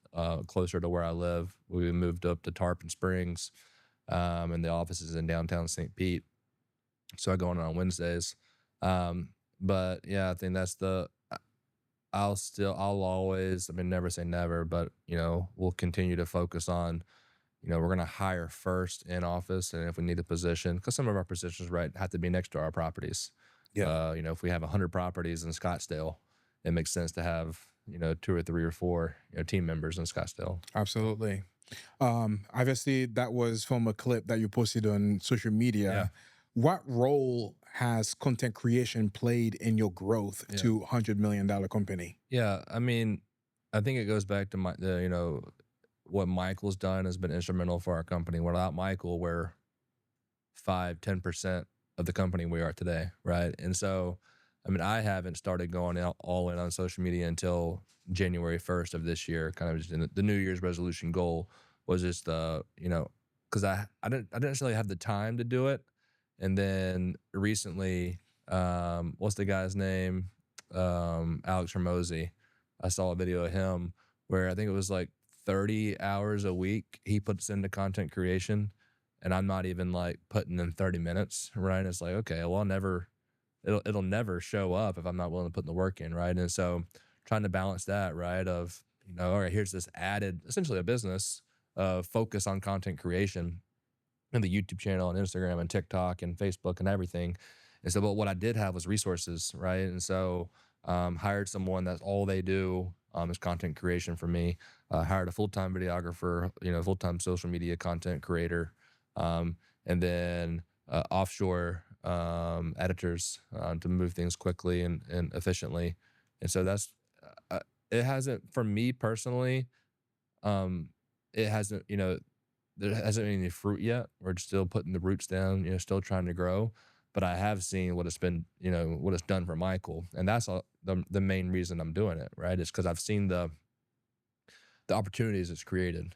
closer to where I live. We moved up to Tarpon Springs, and the office is in downtown St. Pete. So I go in on Wednesdays. But yeah, I think that's I'll always, I mean, never say never, but we'll continue to focus on, we're going to hire first in office. And if we need a position, because some of our positions, right, have to be next to our properties. Yeah. If we have 100 properties in Scottsdale, it makes sense to have, 2 or 3 or 4, team members in Scottsdale. Absolutely. Obviously, that was from a clip that you posted on social media. Yeah. What role has content creation played in your growth to $100 million company? Yeah, I mean, I think it goes back to what Michael's done has been instrumental for our company. Without Michael, we're 5-10% of the company we are today, right? And so, I mean, I haven't started going out all in on social media until January 1st of this year. Kind of just in the New Year's resolution goal was just because I didn't necessarily have the time to do it. And then recently, what's the guy's name? Alex Ramosi. I saw a video of him where I think it was like 30 hours a week he puts into content creation, and I'm not even like putting in 30 minutes, right? It's like, okay, well, it'll never show up if I'm not willing to put in the work in, right? And so trying to balance that, right? Of, all right, here's this added, essentially a business focus on content creation and the YouTube channel and Instagram and TikTok and Facebook and everything. And so, but what I did have was resources, right? And so hired someone that's all they do is content creation for me. Hired a full-time videographer, full-time social media content creator, and then offshore editors to move things quickly and efficiently. And so that's, it hasn't, for me personally, it hasn't, there hasn't been any fruit yet. We're still putting the roots down, still trying to grow. But I have seen what it's been, what it's done for Michael, and that's the main reason I'm doing it, right? It's because I've seen the opportunities it's created,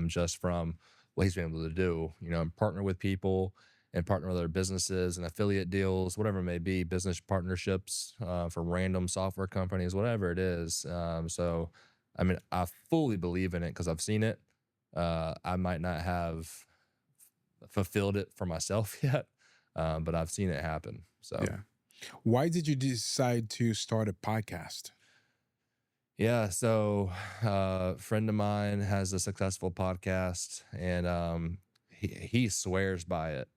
just from what he's been able to do, and partner with people and partner with other businesses and affiliate deals, whatever it may be, business partnerships for random software companies, whatever it is. So, I mean, I fully believe in it because I've seen it. I might not have fulfilled it for myself yet, but I've seen it happen. So, Yeah. Why did you decide to start a podcast? Yeah, so a friend of mine has a successful podcast, and he swears by it.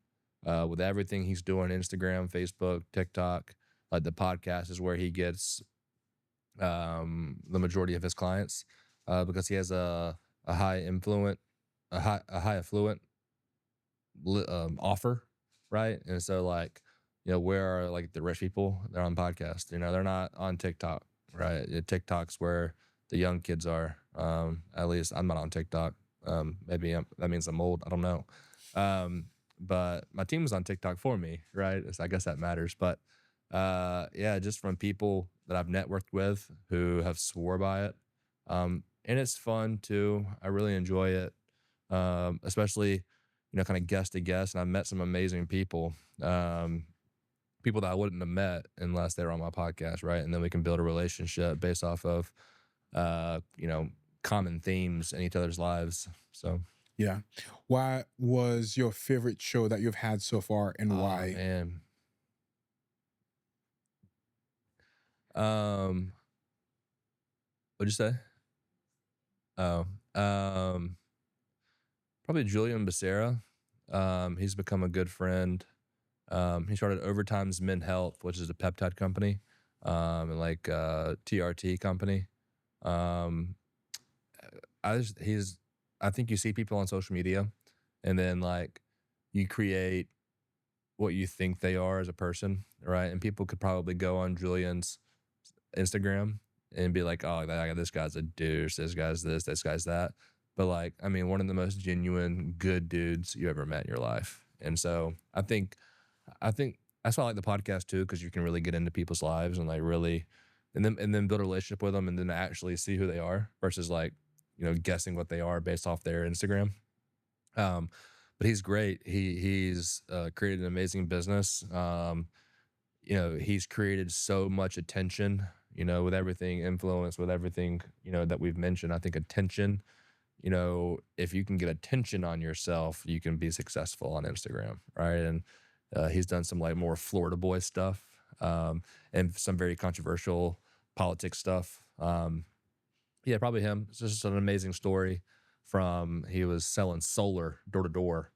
With everything he's doing, Instagram, Facebook, TikTok, like the podcast is where he gets the majority of his clients, because he has a high influent, a high affluent offer, right? And so like, where are like the rich people? They're on podcasts. They're not on TikTok, right? TikTok's where the young kids are. At least I'm not on TikTok. Maybe that means I'm old. I don't know. But my team was on TikTok for me, right? So I guess that matters. But yeah, just from people that I've networked with who have swore by it. And it's fun too. I really enjoy it. Especially, kind of guest to guest. And I've met some amazing people. People that I wouldn't have met unless they were on my podcast, right? And then we can build a relationship based off of common themes in each other's lives. So Yeah. What was your favorite show that you've had so far, and why? Man. What'd you say? Oh, probably Julian Becerra. He's become a good friend. He started Overtime's Men Health, which is a peptide company, and like TRT company. Um, I think you see people on social media, and then like you create what you think they are as a person, right? And people could probably go on Julian's Instagram and be like, oh, this guy's a douche, this guy's this guy's that. But like, I mean, one of the most genuine good dudes you ever met in your life. And so I think that's why I like the podcast too, because you can really get into people's lives and like really, and then build a relationship with them, and then actually see who they are versus like, guessing what they are based off their Instagram. Um, but he's great. He's created an amazing business. He's created so much attention. With everything influence, with everything that we've mentioned. I think attention. If you can get attention on yourself, you can be successful on Instagram, right? And he's done some like more Florida boy stuff, and some very controversial politics stuff. Yeah, probably him. It's just an amazing story from he was selling solar door to door,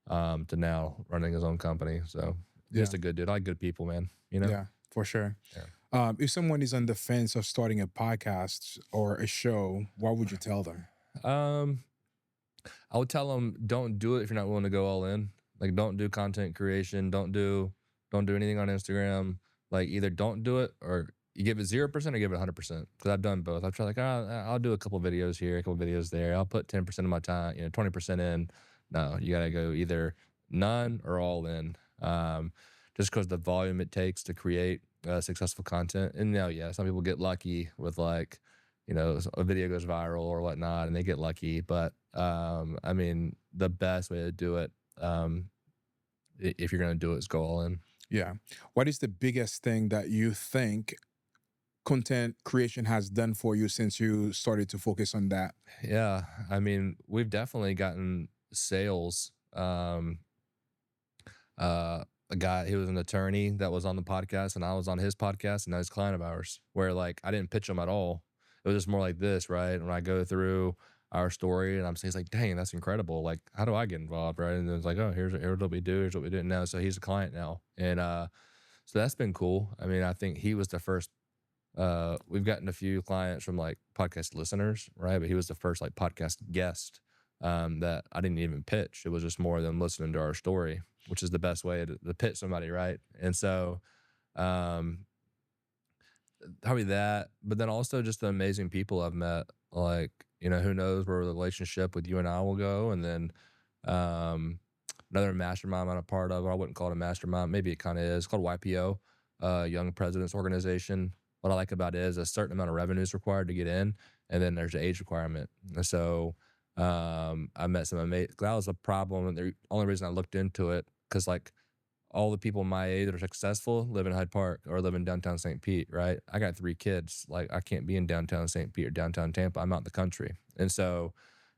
to now running his own company. So Yeah. just a good dude. I like good people, man. Yeah, for sure. Yeah. If someone is on the fence of starting a podcast or a show, what would you tell them? I would tell them, don't do it if you're not willing to go all in. Like, don't do content creation. Don't do anything on Instagram. Like, either don't do it or you give it 0% or give it 100%. Because I've done both. I've tried like, I'll do a couple videos here, a couple videos there. I'll put 10% of my time, 20% in. No, you gotta go either none or all in. Just because the volume it takes to create successful content. And yeah, some people get lucky with like, a video goes viral or whatnot, and they get lucky. But I mean, the best way to do it, if you're gonna do it, is go all in. Yeah. What is the biggest thing that you think content creation has done for you since you started to focus on that? Yeah, I mean, we've definitely gotten sales. A guy, he was an attorney that was on the podcast, and I was on his podcast, and now he's a client of ours. Where like I didn't pitch him at all. It was just more like this, right? When I go through our story, and I'm saying, he's like, "Dang, that's incredible! Like, how do I get involved?" Right? And then it's like, "Oh, here's what we do. Here's what we do now." So he's a client now, and so that's been cool. I mean, I think he was the first. We've gotten a few clients from like podcast listeners, right? But he was the first like podcast guest that I didn't even pitch. It was just more than listening to our story, which is the best way to pitch somebody, right? And so um, probably that, but then also just the amazing people I've met. Like, who knows where the relationship with you and I will go, and then another mastermind I'm a part of. I wouldn't call it a mastermind. Maybe it kind of is. It's called YPO, Young Presidents Organization. What I like about it is a certain amount of revenue is required to get in, and then there's an age requirement. And so I met some amazing. That was a problem, and the only reason I looked into it because like all the people my age that are successful live in Hyde Park or live in downtown St. Pete, right? I got 3 kids. Like I can't be in downtown St. Pete or downtown Tampa. I'm out in the country, and so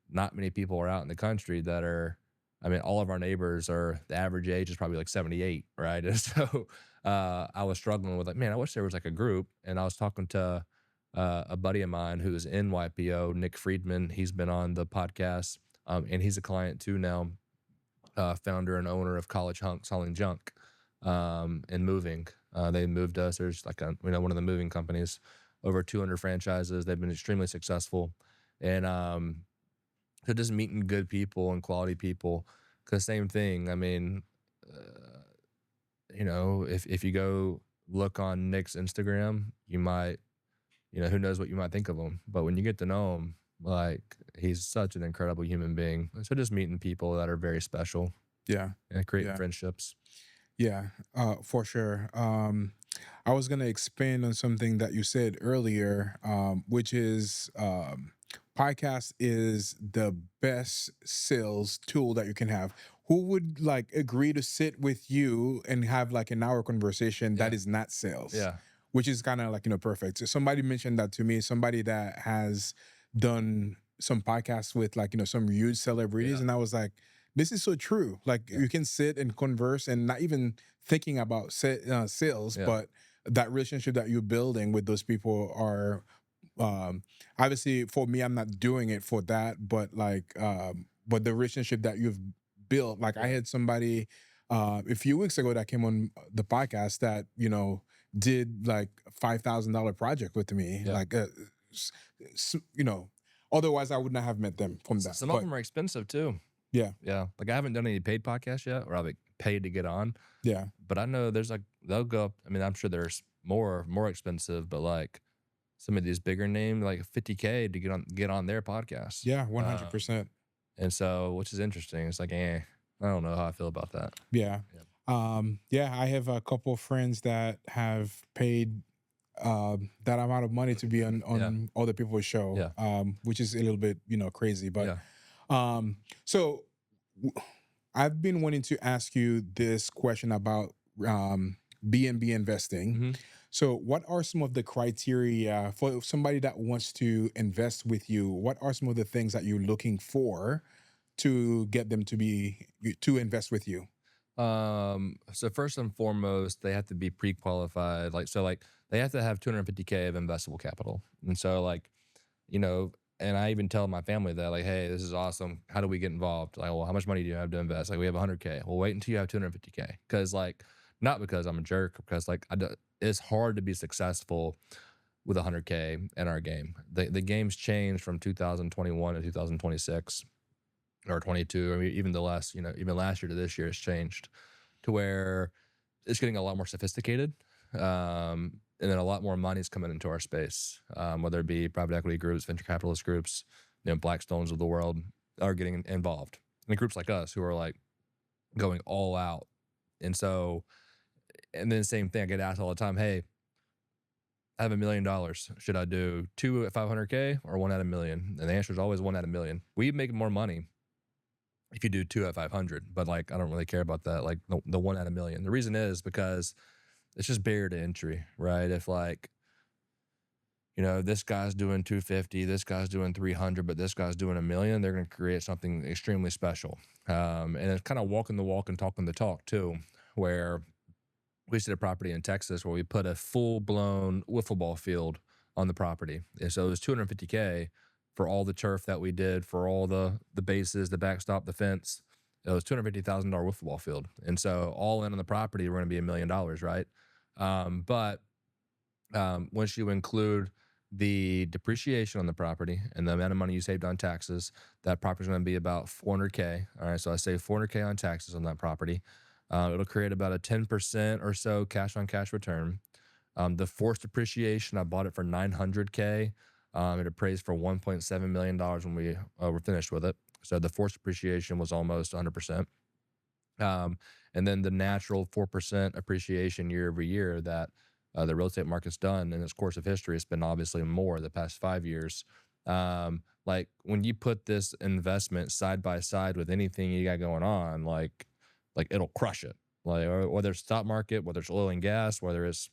not many people are out in the country that are. I mean, all of our neighbors are, the average age is probably like 78, right? And so I was struggling with like, man, I wish there was like a group. And I was talking to a buddy of mine who is in YPO, Nick Friedman. He's been on the podcast, and he's a client too now, founder and owner of College Hunks Hauling Junk, and moving. They moved us. There's like one of the moving companies, over 200 franchises. They've been extremely successful. And so just meeting good people and quality people, because same thing. I mean, if you go look on Nick's Instagram, you might, who knows what you might think of him. But when you get to know him, like he's such an incredible human being. So just meeting people that are very special. Yeah. And creating friendships. Yeah, for sure. I was going to expand on something that you said earlier, which is podcast is the best sales tool that you can have. Who would like agree to sit with you and have like an hour conversation that is not sales? Yeah. Which is kind of like, perfect. So somebody mentioned that to me, somebody that has done some podcasts with like, some huge celebrities. And I was like, this is so true. Like you can sit and converse and not even thinking about sales, but that relationship that you're building with those people are Obviously for me, I'm not doing it for that, but but the relationship that you've built, like I had somebody a few weeks ago that came on the podcast that, did like $5,000 project with me, Yeah. s- otherwise I would not have met them from that. Some of them are expensive too. Yeah. Yeah. Like I haven't done any paid podcasts yet, or I've like paid to get on. Yeah. But I know there's like they'll go up. I mean, I'm sure there's more expensive, but like some of these bigger names, like 50K to get on their podcast. Yeah. 100%. And so, which is interesting. It's like, I don't know how I feel about that. Yeah. Yeah, I have a couple of friends that have paid that amount of money to be on other people's show, which is a little bit, crazy. But so I've been wanting to ask you this question about BNB investing. Mm-hmm. So what are some of the criteria for somebody that wants to invest with you? What are some of the things that you're looking for to get them to invest with you? So first and foremost, they have to be pre-qualified. Like they have to have 250K of investable capital. And so and I even tell my family that like, hey, this is awesome. How do we get involved? Like, well, how much money do you have to invest? Like, we have 100K. Well, wait until you have 250K. Because not because I'm a jerk, because it's hard to be successful with 100K in our game. The game's changed from 2021 to 2026 or 22. I mean, even last year to this year, it's changed to where it's getting a lot more sophisticated. And then a lot more money is coming into our space, whether it be private equity groups, venture capitalist groups, Blackstones of the world are getting involved. And groups like us who are like going all out. And then same thing, I get asked all the time, hey, I have $1 million. Should I do 2 at 500K or 1 at 1 million? And the answer is always 1 at 1 million. We make more money if you do 2 at 500, but I don't really care about that. Like the 1 at 1 million. The reason is because it's just barrier to entry, right? If this guy's doing 250, this guy's doing 300, but this guy's doing 1 million, they're going to create something extremely special. And it's kind of walking the walk and talking the talk too, where we did a property in Texas where we put a full-blown wiffle ball field on the property. And so it was 250K for all the turf that we did, for all the bases, the backstop, the fence. It was $250,000 wiffle ball field. And so all in on the property, we're going to be $1 million, right? But once you include the depreciation on the property and the amount of money you saved on taxes, that property is going to be about 400K. All right, so I save 400K on taxes on that property. It'll create about a 10% or so cash on cash return. The forced depreciation, I bought it for 900K. It appraised for $1.7 million when we were finished with it. So the forced depreciation was almost 100%. And then the natural 4% appreciation year over year that the real estate market's done in its course of history, it's been obviously more the past 5 years. Like when you put this investment side by side with anything you got going on, like it'll crush it. Like whether it's stock market, whether it's oil and gas, whether it's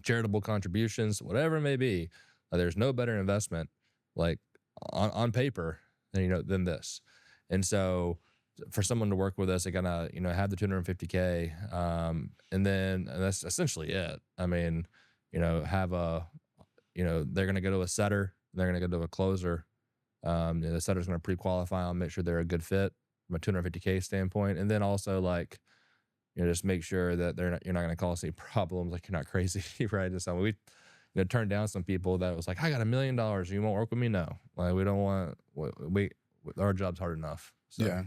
charitable contributions, whatever it may be, there's no better investment like on paper than this. And so for someone to work with us, they gotta have the 250K, and that's essentially it. I mean, have they're gonna go to a setter, they're gonna go to a closer. The setter's gonna pre-qualify them, make sure they're a good fit from a 250K standpoint, and then also just make sure that you're not gonna cause any problems, like you're not crazy, right? And so we turned down some people that was like, I got $1 million, you won't work with me? No, like we don't want our job's hard enough. So.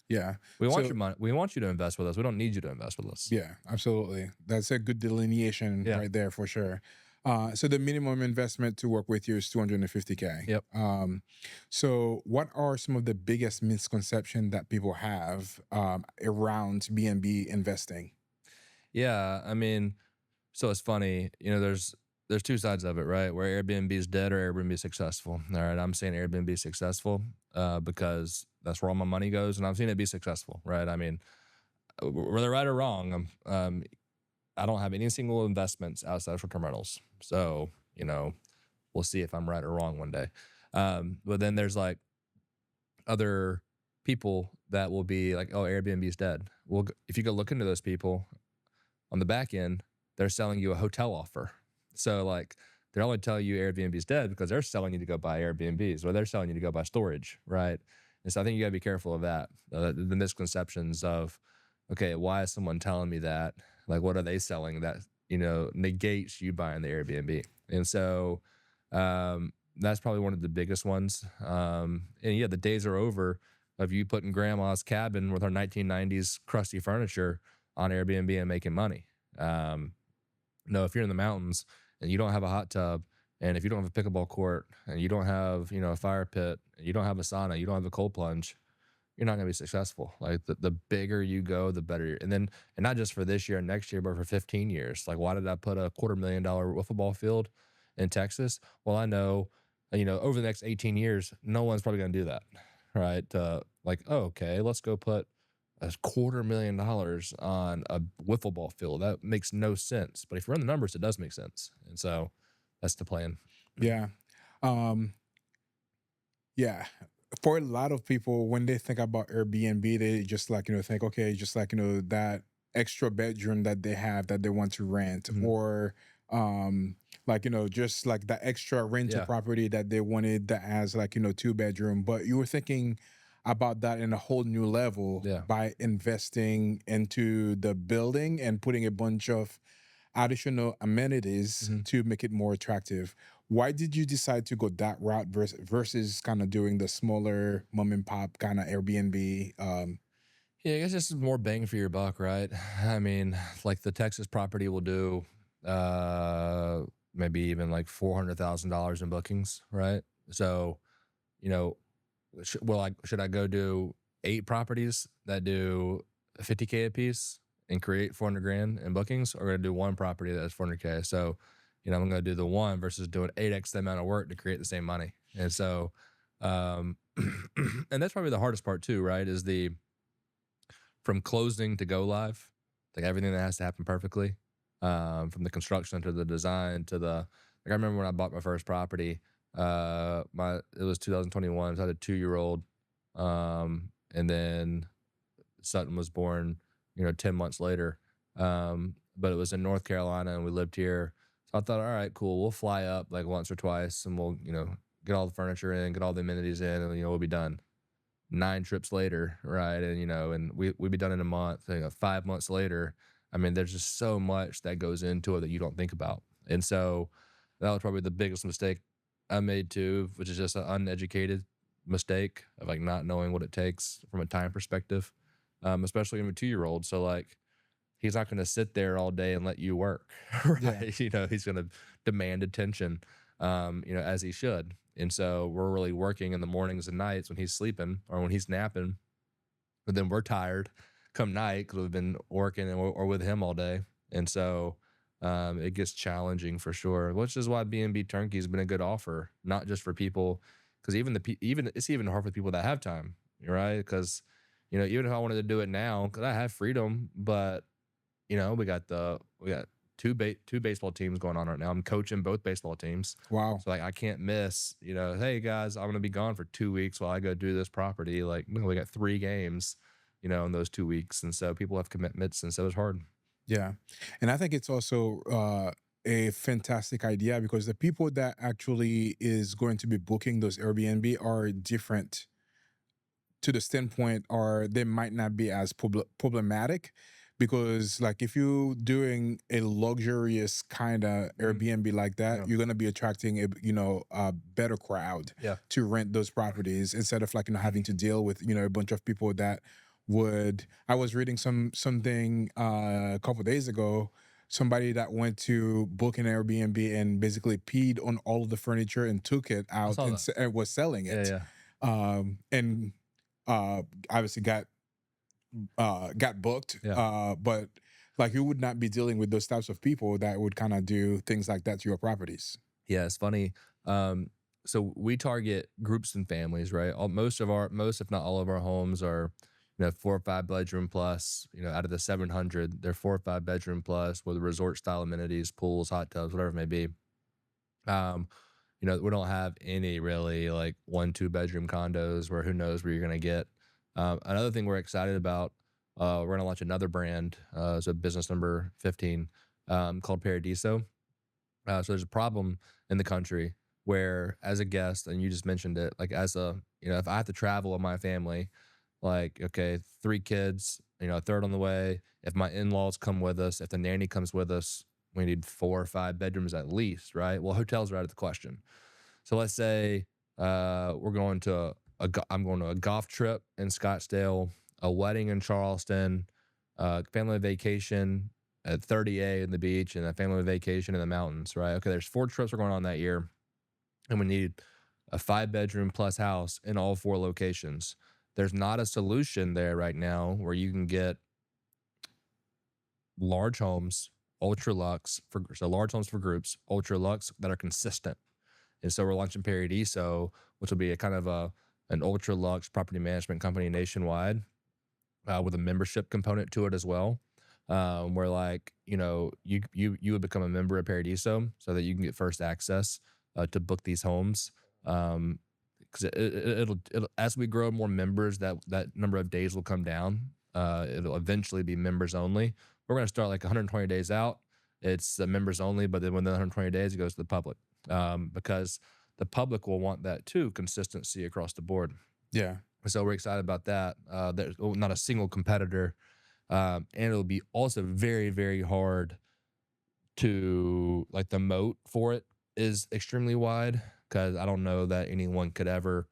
Yeah. We want your money. We want you to invest with us. We don't need you to invest with us. Yeah, absolutely. That's a good delineation right there for sure. So the minimum investment to work with you is 250K. Yep. So what are some of the biggest misconceptions that people have around BNB investing? Yeah, I mean, so it's funny. There's 2 sides of it, right? Where Airbnb is dead or Airbnb is successful. All right, I'm saying Airbnb is successful because that's where all my money goes, and I've seen it be successful, right? I mean, whether right or wrong, I don't have any single investments outside of short-term rentals. So, we'll see if I'm right or wrong one day. But then there's other people that will be like, oh, Airbnb is dead. Well, if you go look into those people on the back end, they're selling you a hotel offer. So they're only telling you Airbnb's dead because they're selling you to go buy Airbnbs, or they're selling you to go buy storage, right? And so I think you got to be careful of that, the misconceptions of, okay, why is someone telling me that? Like, what are they selling that, negates you buying the Airbnb? And so that's probably one of the biggest ones. And yeah, the days are over of you putting grandma's cabin with her 1990s crusty furniture on Airbnb and making money. No, if you're in the mountains and you don't have a hot tub, and if you don't have a pickleball court, and you don't have, a fire pit, and you don't have a sauna, you don't have a cold plunge, you're not going to be successful. Like the bigger you go, the better. And not just for this year and next year, but for 15 years. Like, why did I put a $250,000 wiffle ball field in Texas? Well, I know, over the next 18 years, no one's probably going to do that, right? Like, oh, okay, let's go put $250,000 on a wiffle ball field. That makes no sense. But if you run the numbers, it does make sense. And so that's the plan. Yeah. Um, yeah. For a lot of people, when they think about Airbnb, they just like, think, okay, just like, that extra bedroom that they have that they want to rent, Mhm. or like, just like the extra rental Yeah. property that they wanted that has like, 2 bedroom. But you were thinking about that in a whole new level Yeah. by investing into the building and putting a bunch of additional amenities Mhm. to make it more attractive. Why did you decide to go that route versus kind of doing the smaller mom and pop kind of Airbnb? Yeah, I guess this is more bang for your buck, right? I mean, like the Texas property will do maybe even like $400,000 in bookings, right? So, you know, should I go do 8 properties that do 50K a piece and create 400 grand in bookings, or gonna do one property that's 400K? So, I'm gonna do the one versus doing 8x the amount of work to create the same money. And so, um, and that's probably the hardest part too, right? Is the from closing to go live, like everything that has to happen perfectly, from the construction to the design to the, like I remember when I bought my first property, it was 2021, so I had a 2-year old, and then Sutton was born, 10 months later. But it was in North Carolina and we lived here. So I thought, all right, cool. We'll fly up like once or twice and we'll, get all the furniture in, get all the amenities in, and, we'll be done. 9 trips later, right? And, and we'd be done in a month, 5 months later. I mean, there's just so much that goes into it that you don't think about. And so that was probably the biggest mistake I made too, which is just an uneducated mistake of like not knowing what it takes from a time perspective, especially in a 2-year old. So like, he's not going to sit there all day and let you work, Yeah. right? He's going to demand attention, as he should. And so we're really working in the mornings and nights when he's sleeping or when he's napping, but then we're tired come night because we've been working or with him all day. And so it gets challenging for sure, which is why BNB Turnkey has been a good offer, not just for people, because even it's even hard for people that have time, right? Because even if I wanted to do it now, because I have freedom, but we got two baseball teams going on right now. I'm coaching both baseball teams. Wow. So like I can't miss, hey guys, I'm gonna be gone for 2 weeks while I go do this property. Like we got 3 games, in those 2 weeks. And so people have commitments, and so it's hard. Yeah. And I think it's also a fantastic idea because the people that actually is going to be booking those Airbnb are different to the standpoint, or they might not be as problematic, because like if you're doing a luxurious kind of Airbnb like that, Yeah. you're going to be attracting a better crowd Yeah. to rent those properties instead of like having to deal with a bunch of people that would. I was reading something a couple days ago, somebody that went to book an Airbnb and basically peed on all of the furniture and took it out saw and, that. and was selling Yeah, it. yeah. And obviously got booked. Yeah. But like you would not be dealing with those types of people that would kind of do things like that to your properties. Yeah, it's funny. So we target groups and families, right? Most, if not all of our homes are, 4 or 5 bedroom plus. Out of the 700, they're 4 or 5 bedroom plus with resort style amenities, pools, hot tubs, whatever it may be. We don't have any really like 1, 2 bedroom condos where who knows where you're gonna get. Another thing we're excited about, we're gonna launch another brand, so business number 15, called Paradiso. So there's a problem in the country where, as a guest, and you just mentioned it, like as a, if I have to travel with my family, like, okay, 3 kids, a third on the way. If my in-laws come with us, if the nanny comes with us, we need 4 or 5 bedrooms at least, right? Well, hotels are out of the question. So let's say we're going to I'm going to a golf trip in Scottsdale, a wedding in Charleston, family vacation at 30A in the beach, and a family vacation in the mountains, right? Okay, there's 4 trips we're going on that year, and we need a 5 bedroom plus house in all 4 locations. There's not a solution there right now where you can get large homes, ultra lux so large homes for groups, ultra lux that are consistent. And so we're launching Paradiso, which will be a kind of an ultra lux property management company nationwide, with a membership component to it as well. Where like, you would become a member of Paradiso so that you can get first access to book these homes. Because it'll as we grow more members, that number of days will come down. It'll eventually be members only. We're going to start like 120 days out. It's members only, but then within 120 days, it goes to the public, because the public will want that too, consistency across the board. Yeah. So we're excited about that. There's not a single competitor, and it'll be also very, very hard to, like, the moat for it is extremely wide, because I don't know that anyone could ever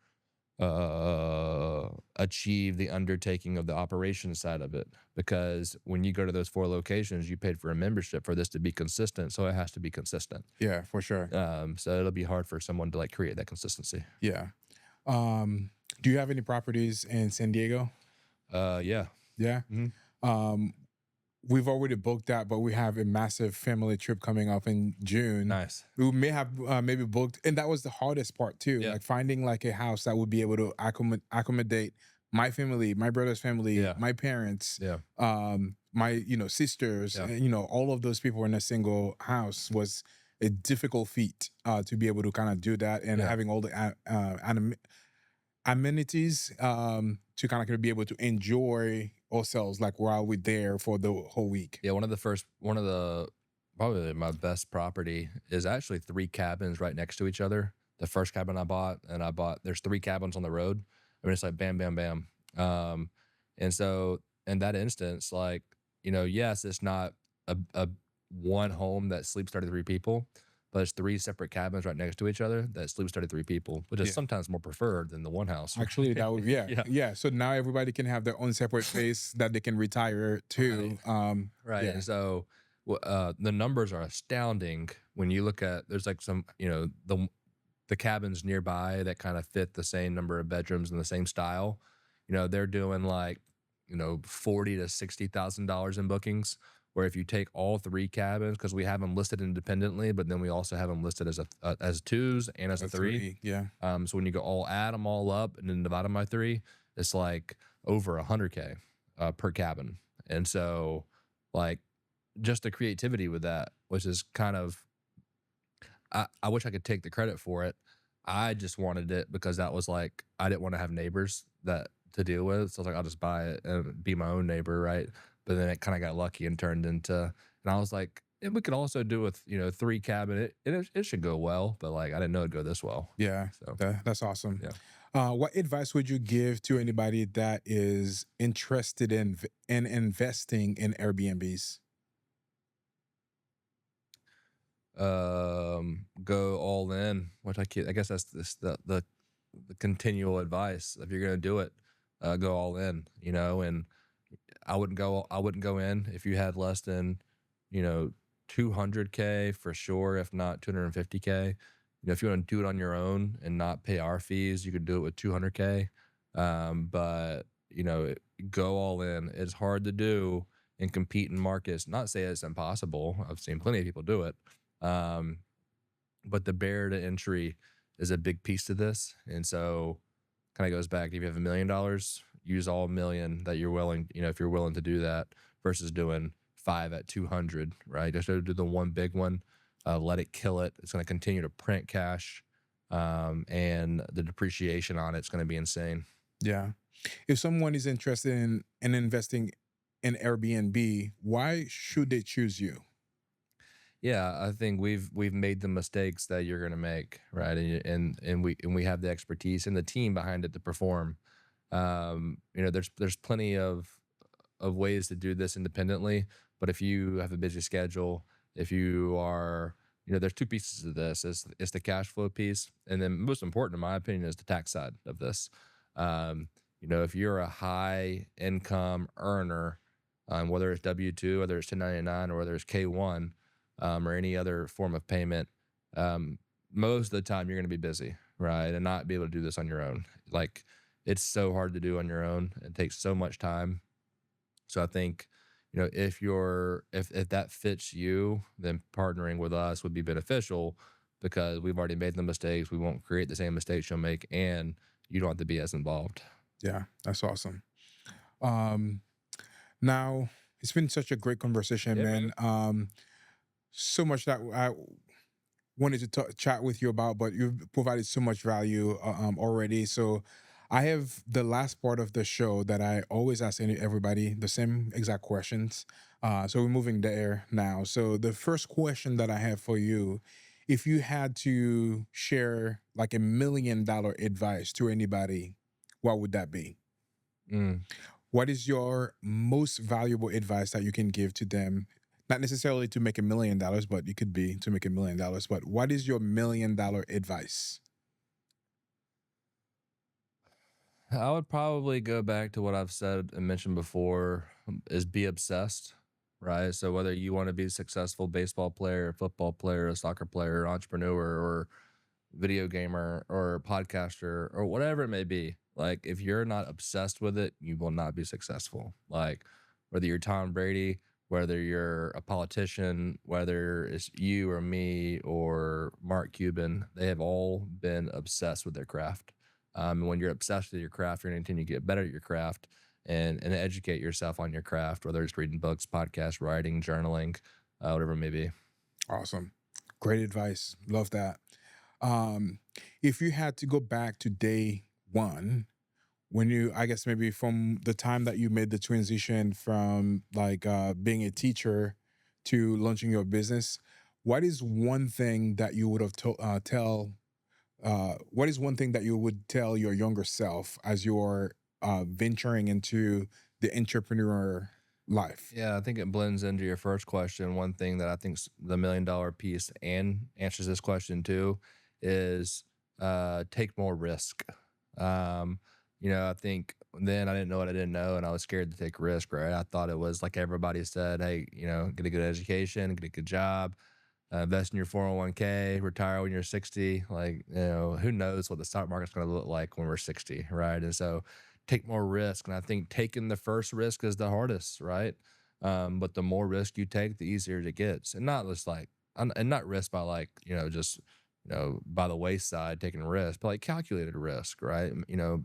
achieve the undertaking of the operations side of it, because when you go to those 4 locations, you paid for a membership for this to be consistent, so it has to be consistent. Yeah, for sure. So it'll be hard for someone to like create that consistency. Yeah. Do you have any properties in San Diego? Yeah. Yeah. Mhm. We've already booked that, but we have a massive family trip coming up in June. Nice. We may have maybe booked, and that was the hardest part too. Yeah. Like finding like a house that would be able to accommodate my family, my brother's family, Yeah. my parents, Yeah. my sisters, Yeah. and, all of those people in a single house was a difficult feat to be able to kind of do that, and Yeah. having all the amenities to kind of be able to enjoy ourselves like while we're there for the whole week. Yeah. Probably my best property is actually 3 cabins right next to each other. The first cabin I bought, there's 3 cabins on the road. I mean, it's like bam, bam, bam. And so in that instance, like, yes, it's not a one home that sleeps 33 people, but it's 3 separate cabins right next to each other that sleeps 33 people, which is Yeah. sometimes more preferred than the one house. Actually, that would Yeah. yeah. So now everybody can have their own separate space that they can retire to. Right. Yeah. And so the numbers are astounding when you look at, there's like some, the cabins nearby that kind of fit the same number of bedrooms and the same style. They're doing like, $40,000 to $60,000 in bookings. Where if you take all 3 cabins, because we have them listed independently, but then we also have them listed as 2s and as a 3. Yeah. So when you add them all up and then divide them by 3, it's like over $100K per cabin. And so, like, just the creativity with that, which is kind of, I wish I could take the credit for it. I just wanted it because that was like, I didn't want to have neighbors to deal with. So I was like, I'll just buy it and be my own neighbor, right? But then it kind of got lucky and turned into, and I was like, and we could also do with 3 cabin. It should go well, but like I didn't know it'd go this well. Yeah. So That's awesome. yeah. What advice would you give to anybody that is interested in investing in Airbnbs? Go all in, which I guess that's the continual advice. If you're gonna do it, go all in. And I wouldn't go in if you had less than 200K for sure, if not 250K. If you want to do it on your own and not pay our fees, you could do it with 200K. But go all in. It's hard to do and compete in markets. Not say it's impossible. I've seen plenty of people do it. But the barrier to entry is a big piece to this. And so kind of goes back, if you have $1 million, use all $1 million that you're willing, if you're willing to do that, versus doing 5 at 200, right? Just do the one big one, let it kill it. It's going to continue to print cash, and the depreciation on it's going to be insane. Yeah. If someone is interested in investing in Airbnb, why should they choose you? Yeah, I think we've made the mistakes that you're gonna make, right? And we have the expertise and the team behind it to perform. There's plenty of ways to do this independently, but if you have a busy schedule, if you are, there's two pieces of this. It's the cash flow piece, and then most important, in my opinion, is the tax side of this. Um, if you're a high income earner, whether it's W-2, whether it's 1099, or whether it's K-1, or any other form of payment, um, most of the time you're going to be busy, right? And not be able to do this on your own. Like, it's so hard to do on your own. It takes so much time. So I think, if that fits you, then partnering with us would be beneficial because we've already made the mistakes. We won't create the same mistakes you'll make, and you don't have to be as involved. Yeah, that's awesome. Um, Now, it's been such a great conversation, Yeah, man. man. So much that I wanted to chat with you about, but you've provided so much value already. So, I have the last part of the show that I always ask everybody the same exact questions. So we're moving there now. So the first question that I have for you, if you had to share like $1 million advice to anybody, what would that be? Mm. What is your most valuable advice that you can give to them? Not necessarily to make $1 million, but it could be to make $1 million. But what is your $1 million advice? I would probably go back to what I've said and mentioned before, is be obsessed, right? So whether you want to be a successful baseball player, football player, a soccer player, entrepreneur, or video gamer, or podcaster, or whatever it may be, like, if you're not obsessed with it, you will not be successful. Like, whether you're Tom Brady, whether you're a politician, whether it's you or me or Mark Cuban, they have all been obsessed with their craft. And when you're obsessed with your craft, you're going to continue to get better at your craft, and educate yourself on your craft, whether it's reading books, podcasts, writing, journaling, whatever it may be. Awesome. Great advice. Love that. Um, if you had to go back to day one, when you, I guess maybe from the time that you made the transition from like being a teacher to launching your business, what is one thing that you would have what is one thing that you would tell your younger self as you're venturing into the entrepreneur life? Yeah, I think it blends into your first question. One thing that I think's the $1 million piece and answers this question too is take more risk. Um, I think then I didn't know what I didn't know, and I was scared to take risk, right? I thought it was like everybody said, hey, get a good education, get a good job, invest in your 401k, retire when you're 60. Like, who knows what the stock market's going to look like when we're 60, right? And so take more risk. And I think taking the first risk is the hardest, right? But the more risk you take, the easier it gets. And not just like, and not risk by like, just, by the wayside taking risk, but like calculated risk, right? And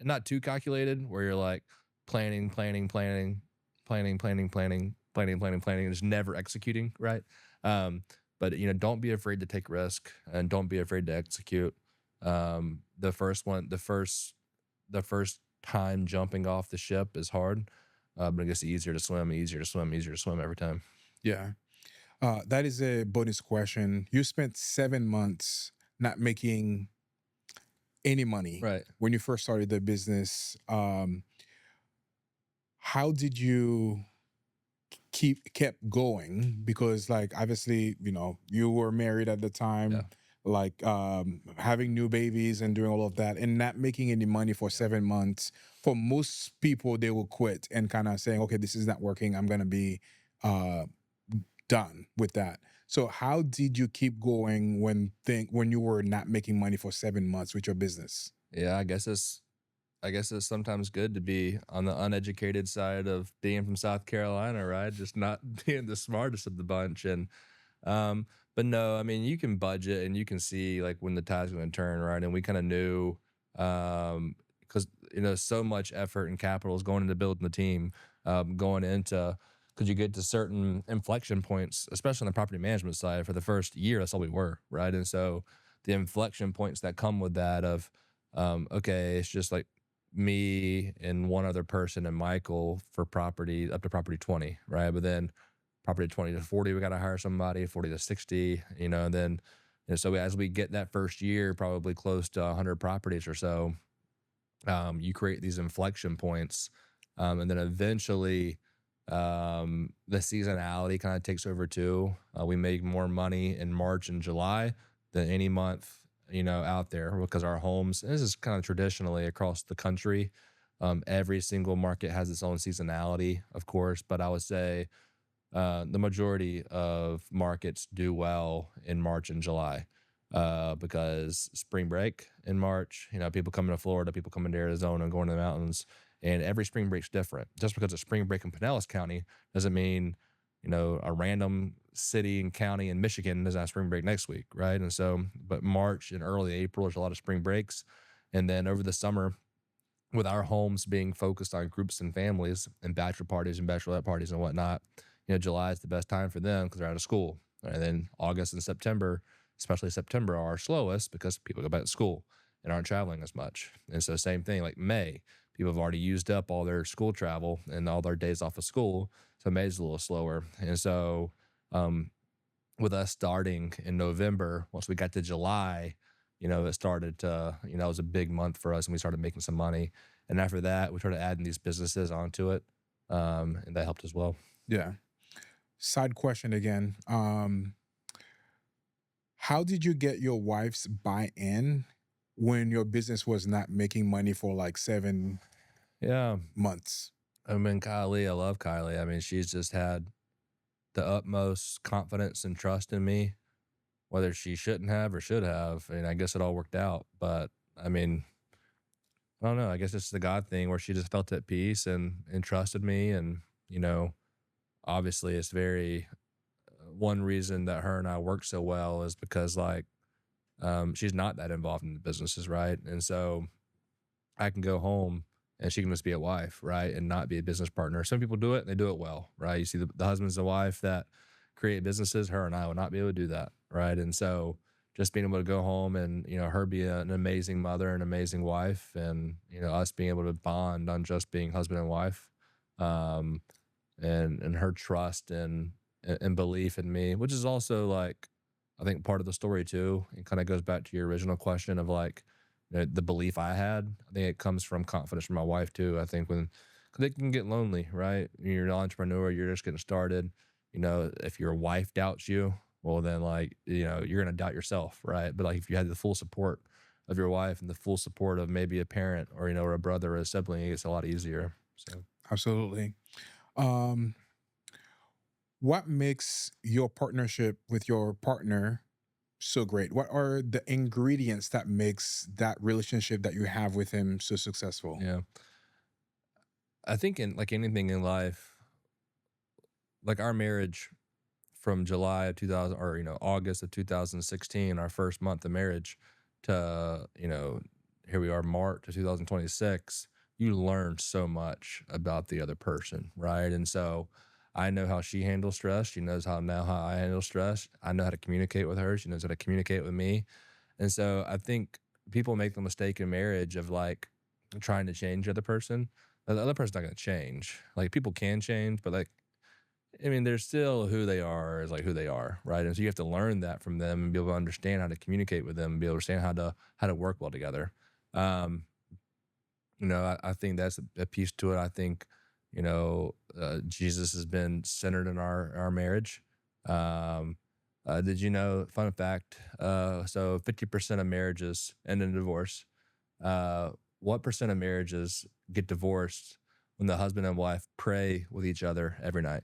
not too calculated where you're like planning, planning, planning, planning, planning, planning, planning, planning, planning, and just never executing, right? Um, but don't be afraid to take risk, and don't be afraid to execute. The first time jumping off the ship is hard, but it gets easier to swim, easier to swim, easier to swim every time. Yeah. That is a bonus question. You spent 7 months not making any money Right. when you first started the business. How did you kept going? Because like obviously, you were married at the Yeah. time, like having new babies and doing all of that and not making any money for 7 months. For most people, they will quit and kind of saying, okay, this is not working. I'm gonna be uh done with that. So how did you keep going when you were not making money for 7 months with your business? Yeah. I guess it's sometimes good to be on the uneducated side of being from South Carolina, right? Just not being the smartest of the bunch. Um, but no, I mean, you can budget and you can see like when the tide's going to turn, right? And we kind of knew, because so much effort and capital is going into building the team, going into, because you get to certain inflection points, especially on the property management side. For the first year, that's all we were, right? And so the inflection points that come with that of, okay, it's just like me and one other person and Michael for property up to property 20, right? But then property 20 to 40, we got to hire somebody, 40 to 60, and then, so as we get that first year, probably close to 100 properties or so, you create these inflection points. And then eventually, the seasonality kind of takes over too. We make more money in March and July than any month, out there, because our homes, this is kind of traditionally across the country. Every single market has its own seasonality, of course, but I would say the majority of markets do well in March and July, because spring break in March, people coming to Florida, people coming to Arizona, going to the mountains, and every spring break's different. Just because it's spring break in Pinellas County doesn't mean, a random city and county in Michigan doesn't have spring break next week, right? And so, but March and early April, there's a lot of spring breaks. And then over the summer, with our homes being focused on groups and families and bachelor parties and bachelorette parties and whatnot, July is the best time for them because they're out of school. And then August and September, especially September, are our slowest because people go back to school and aren't traveling as much. And so same thing, like May, people have already used up all their school travel and all their days off of school. So May's a little slower. And so with us starting in November, once we got to July, it started to, it was a big month for us and we started making some money. And after that, we started adding these businesses onto it. And that helped as well. Yeah. Side question again. How did you get your wife's buy-in when your business was not making money for like 7 months? I mean, Kylie, I love Kylie. I mean, she's just had the utmost confidence and trust in me, whether she shouldn't have or should have. And I guess it all worked out. But I mean, I don't know. I guess it's the God thing where she just felt at peace and trusted me. And, obviously it's very, one reason that her and I work so well is because she's not that involved in the businesses, right? And so I can go home and she can just be a wife, right? And not be a business partner. Some people do it and they do it well, right? You see the husbands and wife that create businesses, her and I would not be able to do that, right? And so just being able to go home and, her be an amazing mother, an amazing wife, and, us being able to bond on just being husband and wife, and her trust and belief in me, which is also I think part of the story too. It kind of goes back to your original question of the belief I had. I think it comes from confidence from my wife too. I think cause it can get lonely, right? You're an entrepreneur, you're just getting started. If your wife doubts you, well then you're going to doubt yourself, right? But if you had the full support of your wife and the full support of maybe a parent or, or a brother or a sibling, it gets a lot easier. So Absolutely. What makes your partnership with your partner so great? What are the ingredients that makes that relationship that you have with him so successful? yeah, I think in anything in life, our marriage from July of 2000 or, August of 2016, our first month of marriage to, here we are, March of 2026, you learn so much about the other person, right? And so I know how she handles stress. She knows how I handle stress. I know how to communicate with her. She knows how to communicate with me. And so I think people make the mistake in marriage of trying to change the other person. The other person's not going to change. People can change, but they're still who they are is who they are, right? And so you have to learn that from them and be able to understand how to communicate with them and be able to understand how to work well together. I think that's a piece to it. I think, Jesus has been centered in our marriage. Did you know, fun fact, so 50% of marriages end in divorce. What percent of marriages get divorced when the husband and wife pray with each other every night?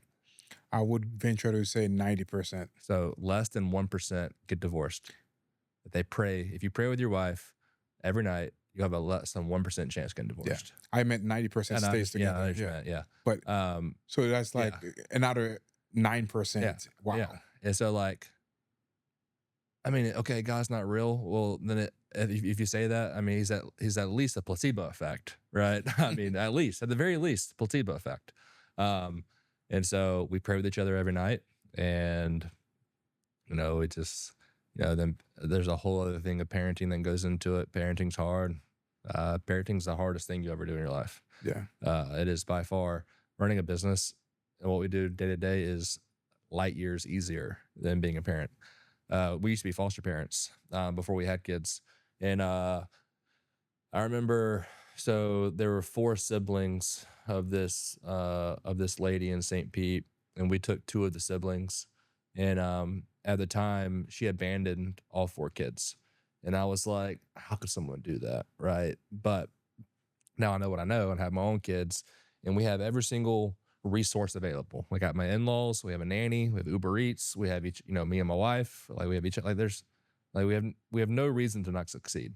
I would venture to say 90%. So less than 1% get divorced. If they pray, if you pray with your wife every night, you have a less than 1% chance of getting divorced. I meant 90% stays together. Yeah. But so that's another 9%. Yeah. Wow. Yeah. And so okay, God's not real. Well, then if you say that, he's at least a placebo effect, right? at the very least, placebo effect. And so we pray with each other every night, and it just, then there's a whole other thing of parenting that goes into it. Parenting's hard. Parenting's the hardest thing you ever do in your life. Yeah. It is by far. Running a business and what we do day to day is light years easier than being a parent. We used to be foster parents before we had kids. And I remember, so there were four siblings of this lady in St. Pete, and we took two of the siblings. And at the time, she abandoned all four kids. And I was like, how could someone do that? Right. But now I know what I know and have my own kids, and we have every single resource available. We got my in-laws, we have a nanny, we have Uber Eats, we have each, me and my wife, like we have each, like there's, like we have no reason to not succeed.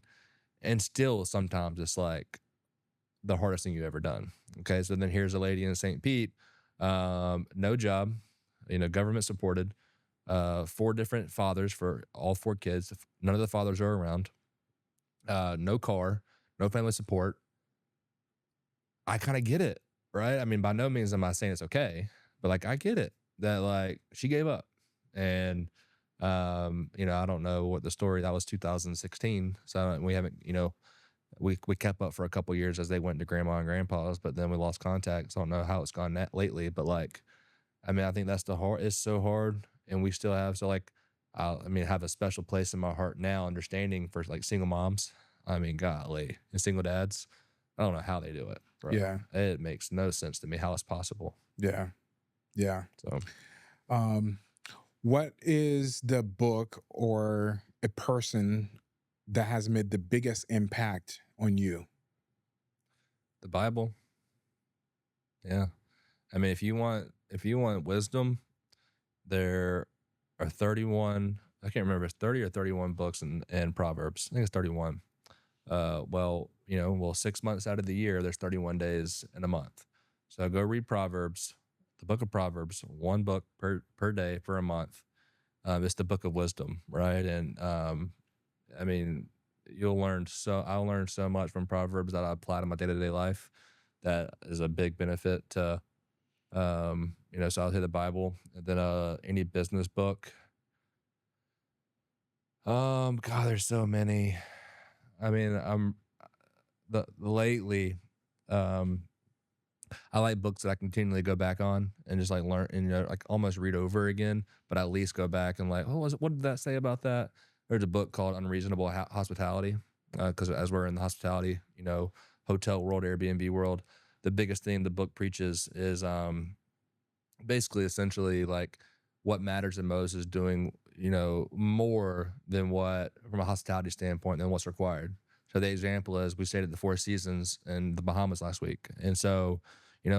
And still sometimes it's like the hardest thing you've ever done. Okay. So then here's a lady in St. Pete, no job, government supported, four different fathers for all four kids. None of the fathers are around, no car, no family support. I kind of get it, right? I mean, by no means am I saying it's okay, but like I get it that like she gave up. And I don't know what the story, that was 2016. So we haven't, we kept up for a couple years as they went to grandma and grandpa's, but then we lost contact. So I don't know how it's gone lately, but like, I mean, I think that's it's so hard, and we still have, so like, have a special place in my heart now, understanding for like single moms. I mean, golly, and single dads. I don't know how they do it, bro. Yeah. It makes no sense to me how it's possible. Yeah. Yeah. So, what is the book or a person that has made the biggest impact on you? the Bible. Yeah. I mean, if you want wisdom, there are 31, I can't remember, it's 30 or 31 books in Proverbs. I think it's 31. 6 months out of the year, there's 31 days in a month. So go read Proverbs, the book of Proverbs, one book per day for a month. It's the book of wisdom, right? And I mean, I'll learn so much from Proverbs that I apply to my day-to-day life. That is a big benefit to, so I'll hit the Bible, and then any business book. God, there's so many. I mean, lately, I like books that I continually go back on and just like learn and like almost read over again, but at least go back and like, what did that say about that? There's a book called Unreasonable Hospitality, because as we're in the hospitality, hotel world, Airbnb world, the biggest thing the book preaches is basically essentially like what matters the most is doing more than what, from a hospitality standpoint, than what's required. So the example is, we stayed at the Four Seasons in the Bahamas last week. And so,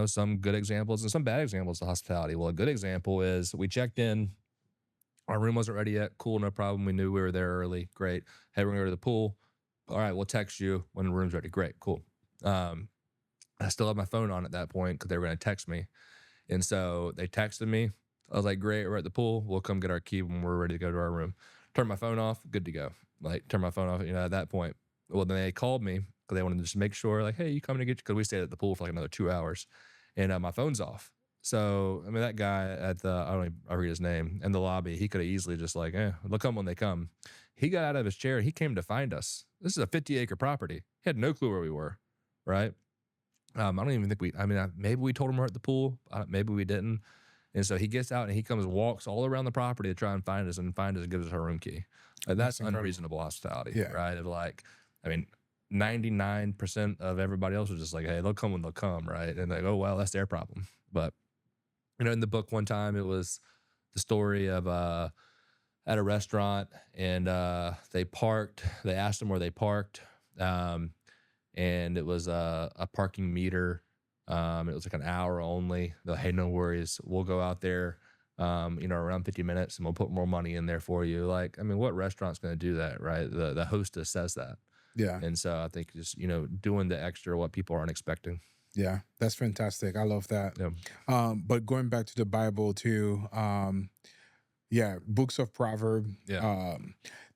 some good examples and some bad examples of hospitality. Well, a good example is we checked in, our room wasn't ready yet. Cool, no problem. We knew we were there early. Great. Hey, we're going to go to the pool. All right, we'll text you when the room's ready. Great, cool. I still have my phone on at that point because they were going to text me. And so they texted me. I was like, great, we're at the pool. We'll come get our key when we're ready to go to our room. Turn my phone off, good to go. Like, turn my phone off, at that point. Well, then they called me because they wanted to just make sure, like, hey, you coming to get you? Because we stayed at the pool for like another 2 hours, and my phone's off. So, I mean, that guy at I read his name, in the lobby, he could have easily just like, they'll come when they come. He got out of his chair. He came to find us. This is a 50-acre property. He had no clue where we were, right? I don't even think maybe we told him we're at the pool. Maybe we didn't. And so he gets out and he comes, walks all around the property to try and find us and gives us our room key. That's unreasonable hospitality, right? Of like, 99% of everybody else was just like, hey, they'll come when they'll come, right? And like, oh, well, that's their problem. But, in the book one time, it was the story of at a restaurant, and they asked them where they parked, and it was a parking meter. It was like an hour only. They're like, hey, no worries. We'll go out there, around 50 minutes, and we'll put more money in there for you. Like, what restaurant's going to do that, right? The hostess says that. Yeah. And so I think just, doing the extra, what people aren't expecting. Yeah, that's fantastic. I love that. Yeah. But going back to the Bible too, books of Proverbs. Yeah.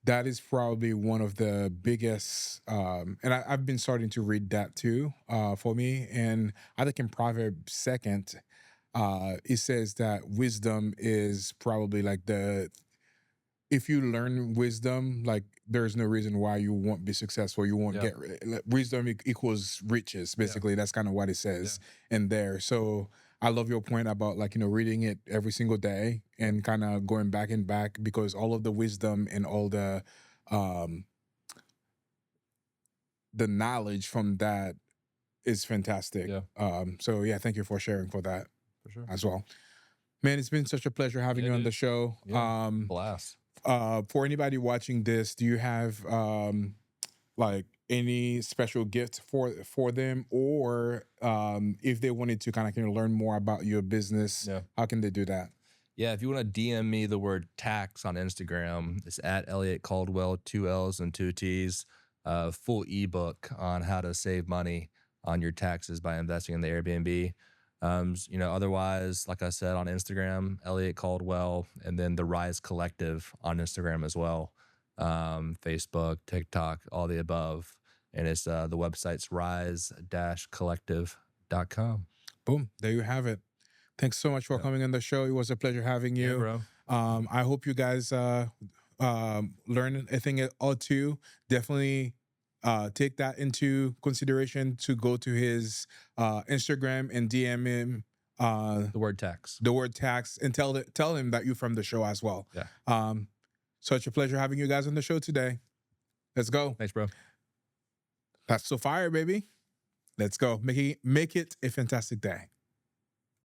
That is probably one of the biggest, and I've been starting to read that too, for me. And I think in Proverbs 2nd, it says that wisdom is probably like if you learn wisdom, like there's no reason why you won't be successful. You won't wisdom equals riches. Basically, that's kind of what it says in there. So I love your point about like, reading it every single day and kind of going back and back, because all of the wisdom and all um the knowledge from that is fantastic. Yeah, So yeah, thank you for sharing for that for sure. as well. Man, it's been such a pleasure having Yeah, you on the dude. show. Yeah, blast. For anybody watching this, do you have like any special gift for them, or if they wanted to kind of learn more about your business, Yeah. how can they do that? Yeah, if you want to DM me the word tax on Instagram, it's at Elliot Cadwell, 2 L's and 2 T's. Full ebook on how to save money on your taxes by investing in the Airbnb. Otherwise, like I said, on Instagram, Elliot Caldwell, and then the Rise Collective on Instagram as well. Facebook, TikTok, all the above. And it's the website's rise-collective.com. Boom, there you have it. Thanks so much for Yeah. coming on the show. It was a pleasure having Yeah, you. bro. I hope you guys learn a thing or two. Definitely take that into consideration to go to his Instagram and DM him The word tax. the word tax, and tell him that you're from the show as well. Yeah. Such a pleasure having you guys on the show today. Let's go. Thanks, bro. That's so fire, baby. Let's go. Make it a fantastic day.